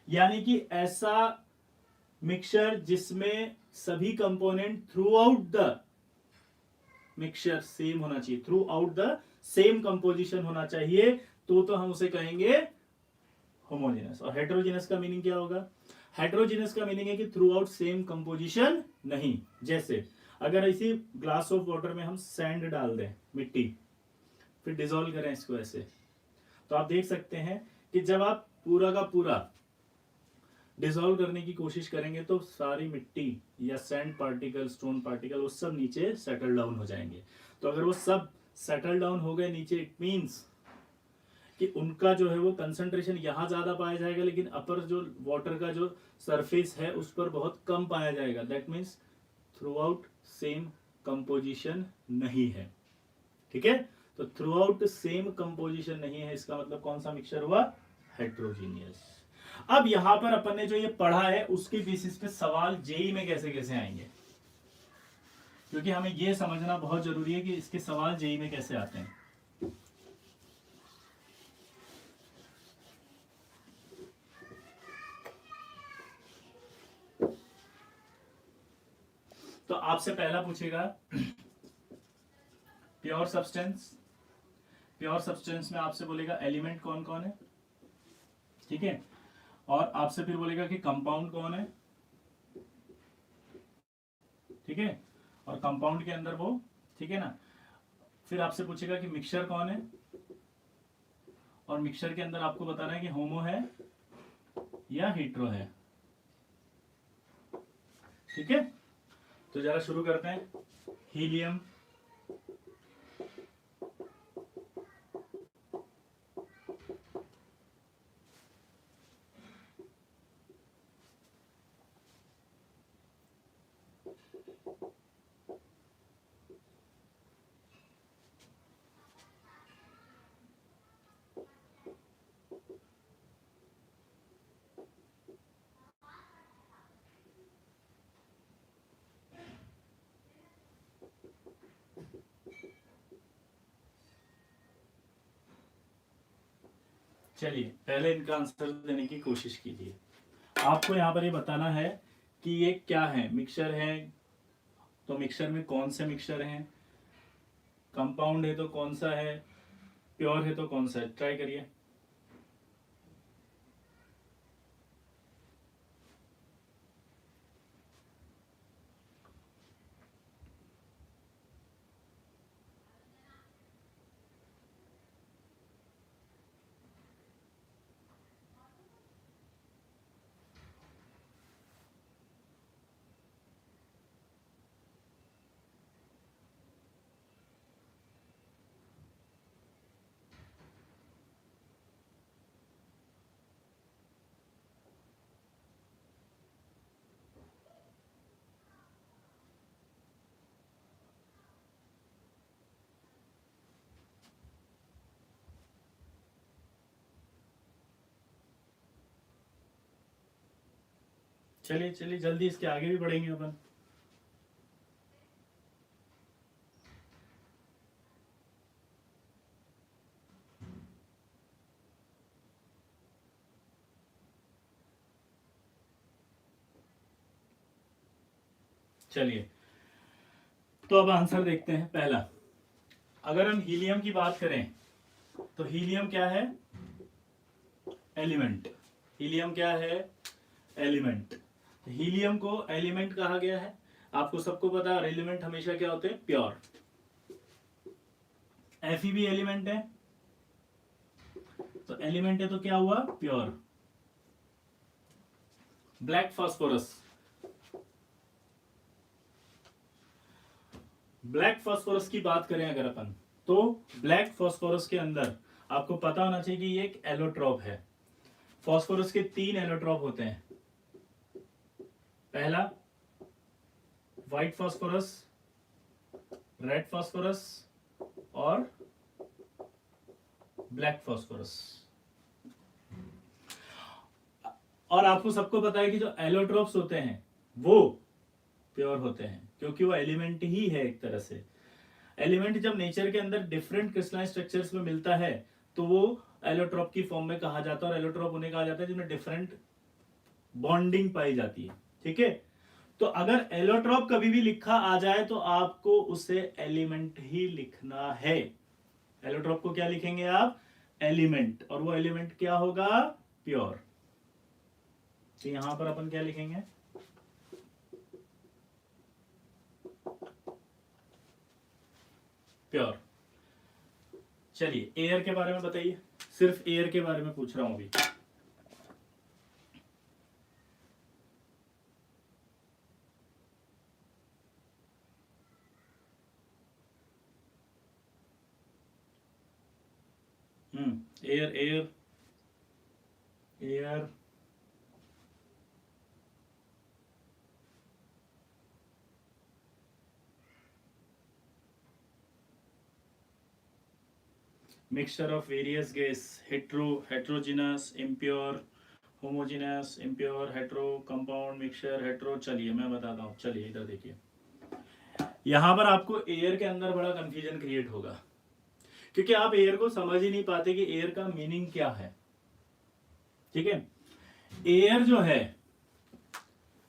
यानी कि ऐसा मिक्सचर जिसमें सभी component through out the mixture same होना चाहिए, through out the same composition होना चाहिए, तो हम उसे कहेंगे होमोजेनस। और हेट्रोजेनस का मीनिंग क्या होगा? हेट्रोजेनस का मीनिंग है कि थ्रू आउट सेम कंपोजिशन नहीं। जैसे अगर इसी ग्लास ऑफ वाटर में हम सैंड डाल दें, मिट्टी, फिर डिसॉल्व करें इसको ऐसे, तो आप देख सकते हैं कि जब आप पूरा का पूरा डिसॉल्व करने की कोशिश करेंगे तो सारी मिट्टी या सैंड पार्टिकल, स्टोन पार्टिकल, वो सब नीचे सेटल डाउन हो जाएंगे। तो अगर वो सब सेटल डाउन हो गए नीचे, इट मीन्स कि उनका जो है वो कंसंट्रेशन यहाँ ज्यादा पाया जाएगा, लेकिन अपर जो वाटर का जो सरफेस है उस पर बहुत कम पाया जाएगा। That means through out same composition नहीं है, ठीक है। तो थ्रू आउट सेम कंपोजिशन नहीं है, इसका मतलब कौन सा मिक्सचर हुआ, हेट्रोजीनियस। अब यहां पर अपन ने जो ये पढ़ा है उसके बेसिस पे सवाल जेई में कैसे कैसे आएंगे, क्योंकि हमें ये समझना बहुत जरूरी है कि इसके सवाल जेई में कैसे आते हैं। तो आपसे पहला पूछेगा प्योर सब्सटेंस। प्योर सब्सटेंस में आपसे बोलेगा एलिमेंट कौन कौन है, ठीक है। और आपसे फिर बोलेगा कि कंपाउंड कौन है, ठीक है। और कंपाउंड के अंदर वो, ठीक है ना। फिर आपसे पूछेगा कि मिक्सचर कौन है, और मिक्सचर के अंदर आपको बताना है कि होमो है या हीट्रो है, ठीक है। तो जरा शुरू करते हैं। हीलियम, चलिए पहले इनका आंसर देने की कोशिश कीजिए। आपको यहाँ पर ये बताना है कि ये क्या है, मिक्सचर है तो मिक्सचर में कौन से मिक्सचर हैं, कंपाउंड है तो कौन सा है, प्योर है तो कौन सा है। ट्राई करिए। चलिए चलिए जल्दी, इसके आगे भी बढ़ेंगे अपन। चलिए तो अब आंसर देखते हैं। पहला, अगर हम हीलियम की बात करें तो हीलियम क्या है, एलिमेंट। हीलियम क्या है, एलिमेंट। हीलियम को एलिमेंट कहा गया है, आपको सबको पता है। और एलिमेंट हमेशा क्या होते हैं, प्योर। Fe भी एलिमेंट है, तो एलिमेंट है तो क्या हुआ, pure. Black phosphorus, black phosphorus की बात करें अगर अपन, तो ब्लैक फास्फोरस के अंदर आपको पता होना चाहिए कि ये एक एलोट्रॉप है। फास्फोरस के 3 एलोट्रॉप होते हैं। पहला व्हाइट फास्फोरस, रेड फास्फोरस और ब्लैक फास्फोरस। और आपको सबको पता है कि जो एलोट्रॉप्स होते हैं वो प्योर होते हैं, क्योंकि वो एलिमेंट ही है एक तरह से। एलिमेंट जब नेचर के अंदर डिफरेंट क्रिस्टलाइन स्ट्रक्चर्स में मिलता है तो वो एलोट्रॉप की फॉर्म में कहा जाता है। और एलोट्रॉप उन्हें कहा जाता है जिनमें डिफरेंट बॉन्डिंग पाई जाती है, ठीक है। तो अगर एलोट्रॉप कभी भी लिखा आ जाए तो आपको उसे एलिमेंट ही लिखना है। एलोट्रॉप को क्या लिखेंगे आप, एलिमेंट। और वो एलिमेंट क्या होगा, प्योर। तो यहां पर अपन क्या लिखेंगे, प्योर। चलिए एयर के बारे में बताइए, सिर्फ एयर के बारे में पूछ रहा हूं अभी। Air air air, mixture of various gas, heterogeneous, impure, homogeneous, impure, hetero, compound, mixture, hetero. चलिए मैं बताता हूँ, चलिए इधर देखिए, यहाँ पर आपको एयर के अंदर बड़ा कंफ्यूजन क्रिएट होगा, क्योंकि आप एयर को समझ ही नहीं पाते कि एयर का मीनिंग क्या है। ठीक है, एयर जो है,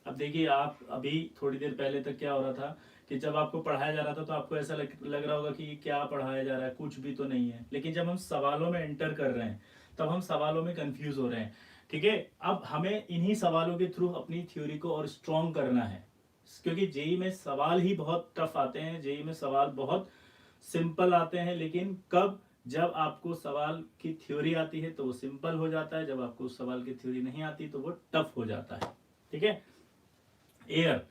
अब देखिए आप अभी थोड़ी देर पहले तक क्या हो रहा था कि जब आपको पढ़ाया जा रहा था तो आपको ऐसा लग रहा होगा कि क्या पढ़ाया जा रहा है, कुछ भी तो नहीं है। लेकिन जब हम सवालों में एंटर कर रहे हैं तब हम सवालों में कंफ्यूज हो रहे हैं। ठीक है, अब हमें इन्हीं सवालों के थ्रू अपनी थ्योरी को और स्ट्रॉन्ग करना है, क्योंकि जेई में सवाल ही बहुत टफ आते हैं, जेई में सवाल बहुत सिंपल आते हैं, लेकिन कब, जब आपको सवाल की थ्योरी आती है तो वो सिंपल हो जाता है, जब आपको सवाल की थ्योरी नहीं आती तो वो टफ हो जाता है। ठीक है, एयर,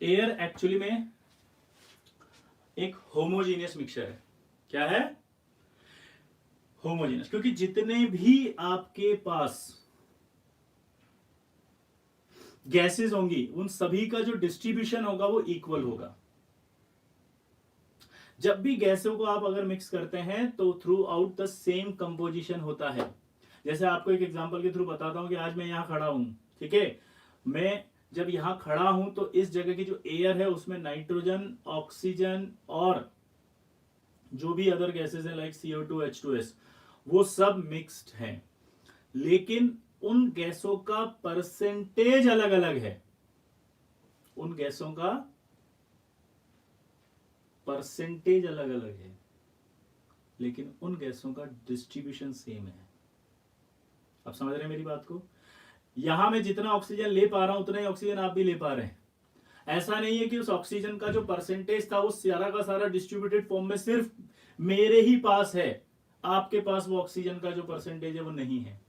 एयर एक्चुअली में एक होमोजीनियस मिक्सचर है। क्या है? होमोजीनियस, क्योंकि जितने भी आपके पास गैसेस होंगी उन सभी का जो डिस्ट्रीब्यूशन होगा वो इक्वल होगा। जब भी गैसों को आप अगर मिक्स करते हैं तो through out the same composition होता है। जैसे आपको एक एग्जांपल के थ्रू बताता हूं कि आज मैं यहां खड़ा हूं, ठीक है, मैं जब यहां खड़ा हूं तो इस जगह की जो एयर है उसमें नाइट्रोजन, ऑक्सीजन और जो भी अदर गैसेस है लाइक CO2, H2S, वो सब मिक्स्ड हैं, लेकिन उन गैसों का परसेंटेज अलग अलग है। उन गैसों का परसेंटेज अलग अलग है, लेकिन उन गैसों का डिस्ट्रीब्यूशन सेम है। आप समझ रहे हैं मेरी बात को? यहां मैं जितना ऑक्सीजन ले पा रहा हूं उतना ही ऑक्सीजन आप भी ले पा रहे हैं। ऐसा नहीं है कि उस ऑक्सीजन का जो परसेंटेज था वो सारा का सारा डिस्ट्रीब्यूटेड फॉर्म में सिर्फ मेरे ही पास है, आपके पास वो ऑक्सीजन का जो परसेंटेज है वो नहीं है।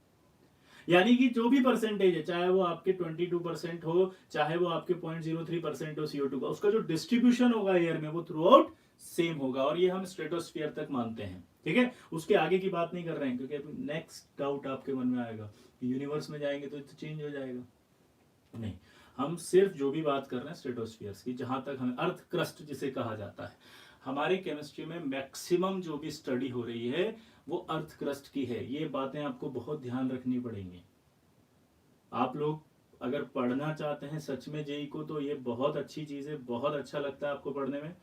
यानी कि जो भी परसेंटेज है, चाहे वो आपके 22% हो, चाहे वो आपके 0.03% हो CO2 का, उसका जो डिस्ट्रीब्यूशन होगा एयर में वो थ्रू आउट सेम होगा। और ये हम स्ट्रेटोस्फीयर तक मानते हैं। ठीक है, उसके आगे की बात नहीं कर रहे हैं, क्योंकि नेक्स्ट डाउट आपके मन में आएगा, यूनिवर्स में जाएंगे तो चेंज हो जाएगा। नहीं, हम सिर्फ जो भी बात कर रहे हैं स्ट्रेटोस्फीयर की, जहां तक हमें अर्थ क्रस्ट जिसे कहा जाता है, हमारी केमिस्ट्री में मैक्सिमम जो भी स्टडी हो रही है वो अर्थ क्रस्ट की है। ये बातें आपको बहुत ध्यान रखनी पड़ेंगी। आप लोग अगर पढ़ना चाहते हैं सच में जेई को तो ये बहुत अच्छी चीज है, बहुत अच्छा लगता है आपको पढ़ने में।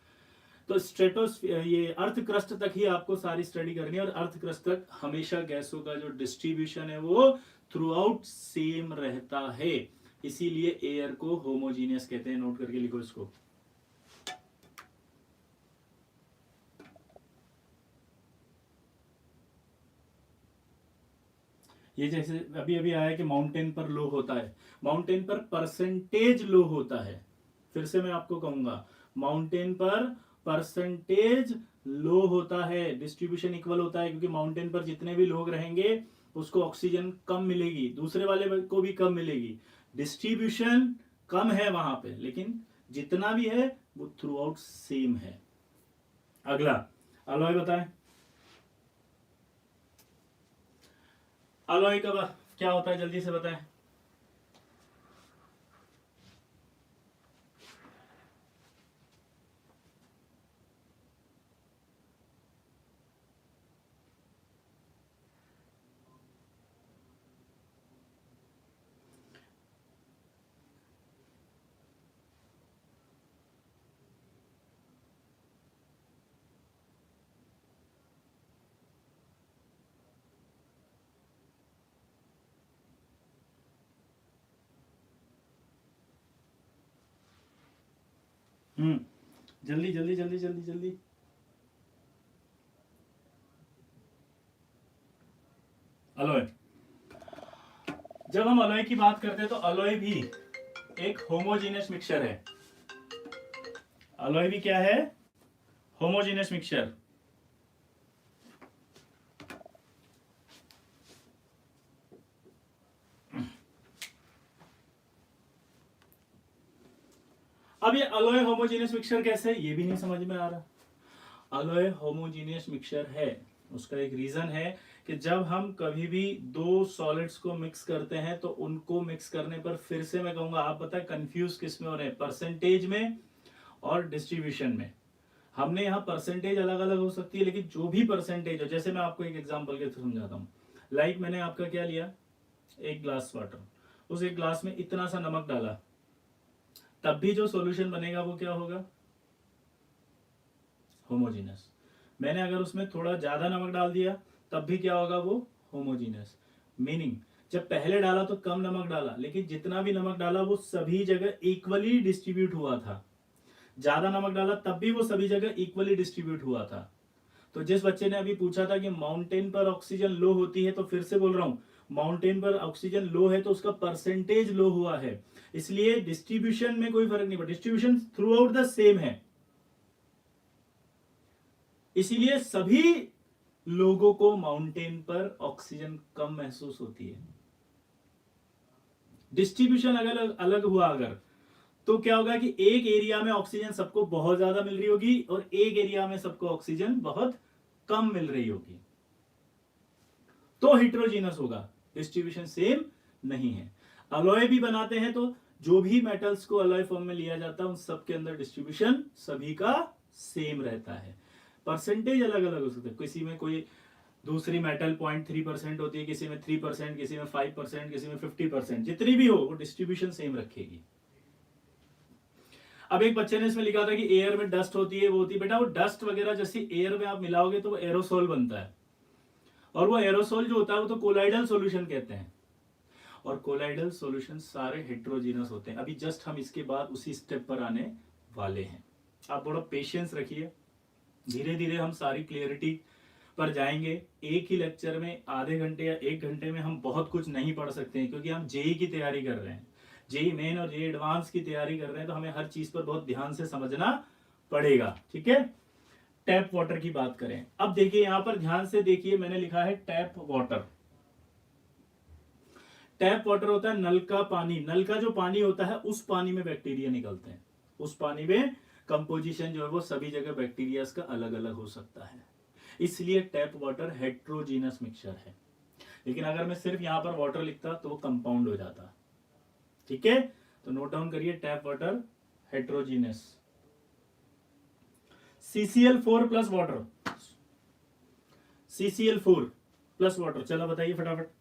तो स्ट्रेटोस्फीयर, ये अर्थ क्रस्ट तक ही आपको सारी स्टडी करनी है, और अर्थ क्रस्ट तक हमेशा गैसों का जो डिस्ट्रीब्यूशन है वो थ्रू आउट सेम रहता है। इसीलिए एयर को होमोजीनियस कहते हैं। नोट करके लिखो इसको। ये जैसे अभी अभी आया कि माउंटेन पर लो होता है, माउंटेन पर परसेंटेज लो होता है। फिर से मैं आपको कहूंगा, माउंटेन पर परसेंटेज लो होता है, डिस्ट्रीब्यूशन इक्वल होता है, क्योंकि माउंटेन पर जितने भी लोग रहेंगे उसको ऑक्सीजन कम मिलेगी, दूसरे वाले को भी कम मिलेगी। डिस्ट्रीब्यूशन कम है वहां पे, लेकिन जितना भी है वो थ्रू आउट सेम है। अगला अलॉय बताएं। अलॉय का क्या होता है जल्दी से बताएं। जल्दी जल्दी जल्दी जल्दी जल्दी। अलॉय, जब हम अलॉय की बात करते हैं तो अलॉय भी एक होमोजीनियस मिक्सचर है। अलॉय भी क्या है? Homogeneous mixture. अब ये अलॉय होमोजीनियस मिक्सचर कैसे, ये भी नहीं समझ में आ रहा। अलॉय होमोजीनियस मिक्सचर है, उसका एक रीजन है कि जब हम कभी भी दो सॉलिड्स को मिक्स करते हैं तो उनको मिक्स करने पर, फिर से मैं कहूंगा, आप बताएं कंफ्यूज किस में हो रहे हैं, परसेंटेज में और डिस्ट्रीब्यूशन में। हमने यहाँ परसेंटेज अलग अलग हो सकती है, लेकिन जो भी परसेंटेज हो, जैसे मैं आपको एक एग्जांपल के थ्रू समझाता हूँ। लाइक मैंने आपका क्या लिया, एक ग्लास वाटर, उस एक ग्लास में इतना सा नमक डाला, तब भी जो सॉल्यूशन बनेगा वो क्या होगा, होमोजीनस। मैंने अगर उसमें थोड़ा ज्यादा नमक डाल दिया तब भी क्या होगा, वो होमोजीनस। मीनिंग जब पहले डाला तो कम नमक डाला, लेकिन जितना भी नमक डाला वो सभी जगह इक्वली डिस्ट्रीब्यूट हुआ था। ज्यादा नमक डाला तब भी वो सभी जगह इक्वली डिस्ट्रीब्यूट हुआ था। तो जिस बच्चे ने अभी पूछा था कि माउंटेन पर ऑक्सीजन लो होती है, तो फिर से बोल रहा हूं, माउंटेन पर ऑक्सीजन लो है तो उसका परसेंटेज लो हुआ है, इसलिए डिस्ट्रीब्यूशन में कोई फर्क नहीं पड़ा, distribution through out the same है। इसीलिए सभी लोगों को माउंटेन पर ऑक्सीजन कम महसूस होती है। डिस्ट्रीब्यूशन अगर अलग हुआ अगर, तो क्या होगा कि एक एरिया में ऑक्सीजन सबको बहुत ज्यादा मिल रही होगी और एक एरिया में सबको ऑक्सीजन बहुत कम मिल रही होगी, तो हिट्रोजीनस होगा। डिस्ट्रीब्यूशन सेम नहीं है। अलॉय भी बनाते हैं तो जो भी मेटल्स को अलॉय फॉर्म में लिया जाता है उन सब के अंदर डिस्ट्रीब्यूशन सभी का सेम रहता है। परसेंटेज अलग अलग हो सकते हैं, किसी में कोई दूसरी मेटल 0.3% होती है, किसी में 3%, किसी में 5%, किसी में 50%, जितनी भी हो वो डिस्ट्रीब्यूशन सेम रखेगी। अब एक बच्चे ने इसमें लिखा था कि एयर में डस्ट होती है, वो होती है, बेटा वो डस्ट वगैरह जैसे एयर में आप मिलाओगे तो वो एरोसोल बनता है, और वो एरोसोल जो होता है वो तो कोलाइडल सॉल्यूशन कहते हैं, और कोलाइडल सॉल्यूशन सारे हेट्रोजीनस होते हैं। अभी जस्ट हम इसके बाद उसी स्टेप पर आने वाले हैं, आप बड़ा पेशेंस रखिए, धीरे धीरे हम सारी क्लियरिटी पर जाएंगे। एक ही लेक्चर में आधे घंटे या एक घंटे में हम बहुत कुछ नहीं पढ़ सकते हैं, क्योंकि हम जेई की तैयारी कर रहे हैं, जेई मेन और जेई एडवांस की तैयारी कर रहे हैं, तो हमें हर चीज पर बहुत ध्यान से समझना पड़ेगा, ठीक है। टैप वाटर की बात करें, अब देखिए यहां पर ध्यान से देखिए, मैंने लिखा है टैप वाटर। टैप वाटर होता है नल का पानी, नल का जो पानी होता है उस पानी में बैक्टीरिया निकलते हैं, उस पानी में कंपोजिशन जो है वो सभी जगह बैक्टीरिया का अलग अलग हो सकता है, इसलिए टैप वाटर हेट्रोजीनस मिक्सचर है। लेकिन अगर मैं सिर्फ यहां पर वाटर लिखता तो वो कंपाउंड हो जाता, ठीक है। तो नोट डाउन करिए, tap water heterogeneous. CCl4 plus water, CCl4 plus water, चलो बताइए फटाफट।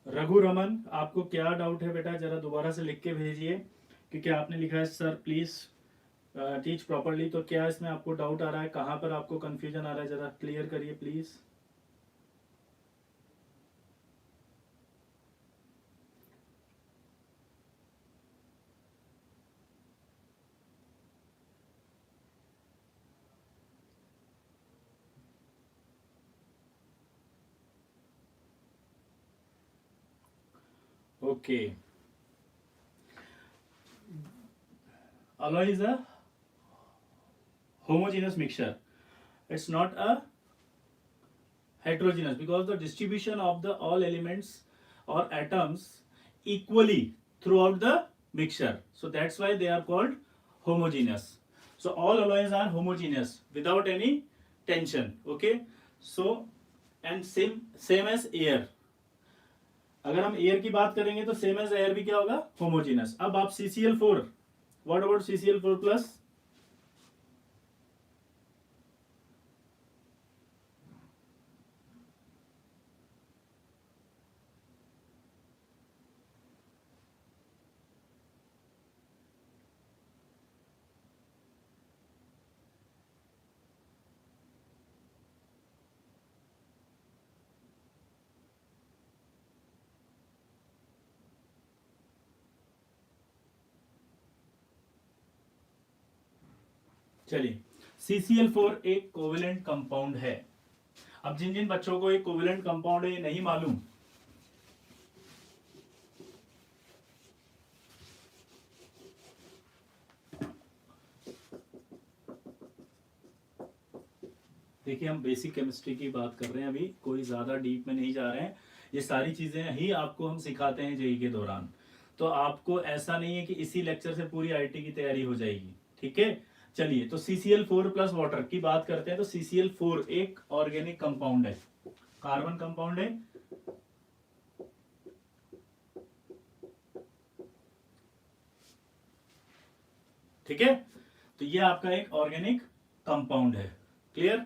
रघु रमन, आपको क्या डाउट है बेटा, जरा दोबारा से लिख के भेजिए, क्योंकि आपने लिखा है सर प्लीज टीच प्रॉपरली, तो क्या इसमें आपको डाउट आ रहा है, कहां पर आपको कंफ्यूजन आ रहा है, जरा क्लियर करिए please. Okay, alloy is a homogeneous mixture, it's not a heterogeneous, because the distribution of the all elements or atoms equally throughout the mixture, so that's why they are called homogeneous. So all alloys are homogeneous without any tension, okay. So and same as air, अगर हम air की बात करेंगे तो same as air भी क्या होगा, homogeneous. अब आप CCl4, what about CCl4 plus, चलिए CCl4 एक कोवेलेंट कंपाउंड है। अब जिन जिन बच्चों को एक कोवेलेंट कंपाउंड है ये नहीं मालूम, देखिए हम बेसिक केमिस्ट्री की बात कर रहे हैं, अभी कोई ज़्यादा डीप में नहीं जा रहे हैं। ये सारी चीज़ें ही आपको हम सिखाते हैं जेई के दौरान। तो आपको ऐसा नहीं है कि इसी लेक्चर से पूरी आईटी की तैयारी हो जाएगी, ठीक है। चलिए, तो CCl4 प्लस वाटर की बात करते हैं। तो CCl4 एक ऑर्गेनिक कंपाउंड है, कार्बन कंपाउंड है। ठीक है, तो ये आपका एक ऑर्गेनिक कंपाउंड है। क्लियर।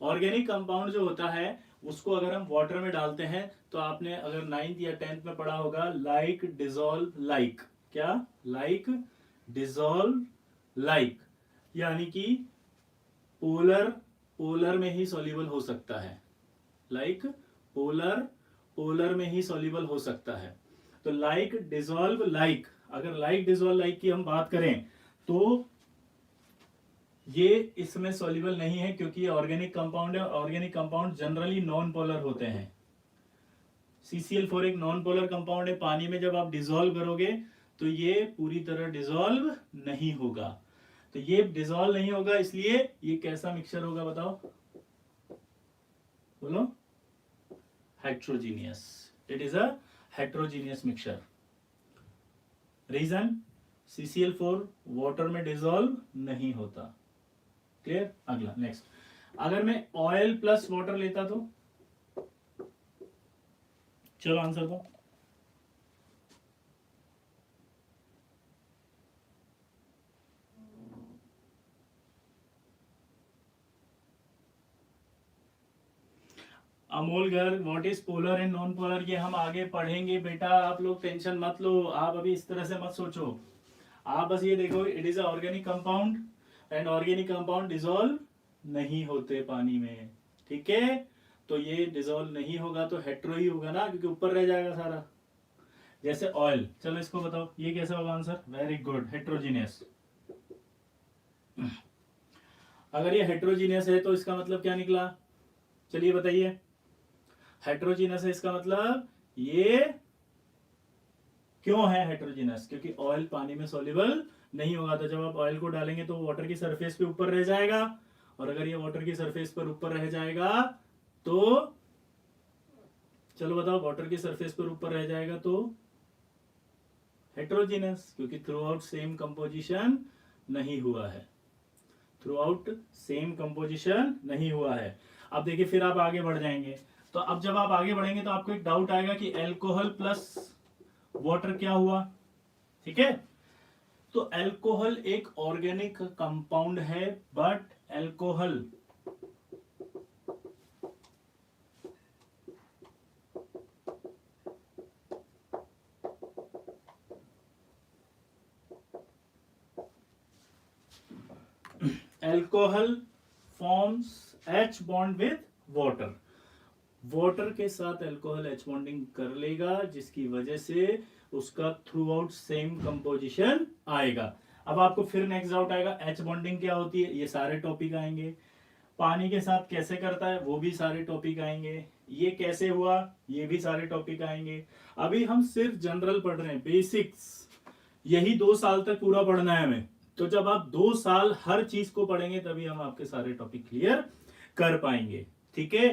ऑर्गेनिक कंपाउंड जो होता है उसको अगर हम वाटर में डालते हैं तो आपने अगर 9th या 10th में पढ़ा होगा, लाइक डिजोल्व लाइक। क्या? लाइक डिजोल्व लाइक, यानी कि पोलर पोलर में ही सॉल्युबल हो सकता है। लाइक पोलर पोलर में ही सॉल्युबल हो सकता है। तो लाइक डिजोल्व लाइक, अगर लाइक डिजोल्व लाइक की हम बात करें तो ये इसमें सॉल्युबल नहीं है, क्योंकि ये ऑर्गेनिक कंपाउंड है। Organic compound generally non polar होते हैं। CCl4 एक नॉन पोलर कंपाउंड है। पानी में जब आप डिजोल्व करोगे तो ये पूरी तरह डिजोल्व नहीं होगा। तो ये डिजोल्व नहीं होगा, इसलिए ये कैसा मिक्सचर होगा बताओ, बोलो? Heterogeneous. It is a heterogeneous mixture. Reason? CCl4 water में डिजोल्व नहीं होता। क्लियर। अगला नेक्स्ट, अगर मैं ऑयल प्लस वाटर लेता तो? चलो आंसर दो। Amol Garg, what is polar and non polar, ये हम आगे पढ़ेंगे बेटा, आप लोग टेंशन मत लो। आप अभी इस तरह से मत सोचो, आप बस ये देखो, it is a organic compound and organic compound dissolve नहीं होते पानी में। ठीक है, तो ये डिजोल्व नहीं होगा तो हेट्रो ही होगा ना, क्योंकि ऊपर रह जाएगा सारा, जैसे ऑयल। चलो इसको बताओ, ये कैसा होगा आंसर? Very good, heterogeneous. अगर ये हेट्रोजीनियस है तो इसका मतलब क्या निकला? चलिए बताइए। हेट्रोजीनस है, इसका मतलब ये क्यों है हेट्रोजीनस? क्योंकि ऑयल पानी में सॉल्युबल नहीं होगा। तो जब आप ऑयल को डालेंगे तो वाटर की सरफेस पे ऊपर रह जाएगा, और अगर ये वाटर की सरफेस पर ऊपर रह जाएगा तो, चलो बताओ, वाटर की सरफेस पर ऊपर रह जाएगा तो हेट्रोजीनस, क्योंकि थ्रू आउट सेम कंपोजिशन नहीं हुआ है। थ्रू आउट सेम कंपोजिशन नहीं हुआ है। अब देखिए, फिर आप आगे बढ़ जाएंगे। तो अब जब आप आगे बढ़ेंगे तो आपको एक डाउट आएगा कि अल्कोहल प्लस वाटर क्या हुआ? ठीक है, तो अल्कोहल एक ऑर्गेनिक कंपाउंड है, but alcohol alcohol forms H bond with water. Water के साथ अल्कोहल H बॉन्डिंग कर लेगा, जिसकी वजह से उसका थ्रू आउट सेम कंपोजिशन आएगा। अब आपको फिर नेक्स्ट डाउट आएगा, H बॉन्डिंग क्या होती है? ये सारे टॉपिक आएंगे। पानी के साथ कैसे करता है? वो भी सारे टॉपिक आएंगे। ये कैसे हुआ? ये भी सारे टॉपिक आएंगे। अभी हम सिर्फ जनरल पढ़ रहे हैं, बेसिक्स। यही 2 साल तक पूरा पढ़ना है हमें। तो जब आप 2 साल हर चीज को पढ़ेंगे तभी हम आपके सारे टॉपिक क्लियर कर पाएंगे। ठीक है,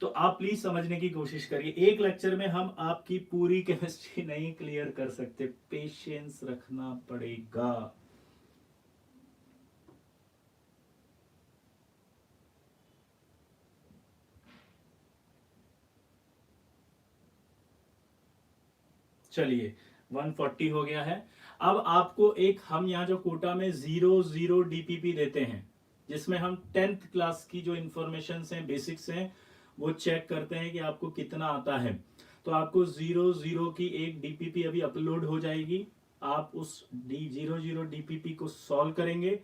तो आप प्लीज समझने की कोशिश करिए। एक लेक्चर में हम आपकी पूरी केमिस्ट्री नहीं क्लियर कर सकते, पेशेंस रखना पड़ेगा। चलिए, 140 हो गया है। अब आपको एक, हम यहाँ जो कोटा में 0 DPP देते हैं, जिसमें हम 10th क्लास की जो इंफॉर्मेशन है, बेसिक्स हैं, वो चेक करते हैं कि आपको कितना आता है। तो आपको 0 की एक DPP अभी अपलोड हो जाएगी। आप उस 0 DPP को सॉल्व करेंगे।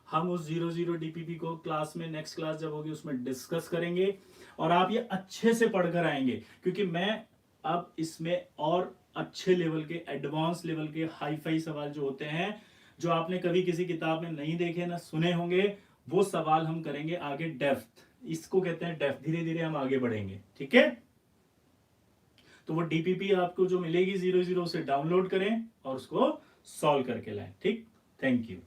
हम उस 0 DPP को क्लास में, नेक्स्ट क्लास जब होगी उसमें डिस्कस करेंगे, और आप ये अच्छे से पढ़कर आएंगे, क्योंकि मैं अब इसमें और अच्छे लेवल के, एडवांस लेवल के, हाई फाई सवाल जो होते हैं, जो आपने कभी किसी किताब में नहीं देखे ना सुने होंगे, वो सवाल हम करेंगे आगे। डेप्थ, इसको कहते हैं डेप्थ। धीरे धीरे हम आगे बढ़ेंगे। ठीक है, तो वो DPP आपको जो मिलेगी 0 से डाउनलोड करें और उसको सॉल्व करके लाएं। ठीक, थैंक यू।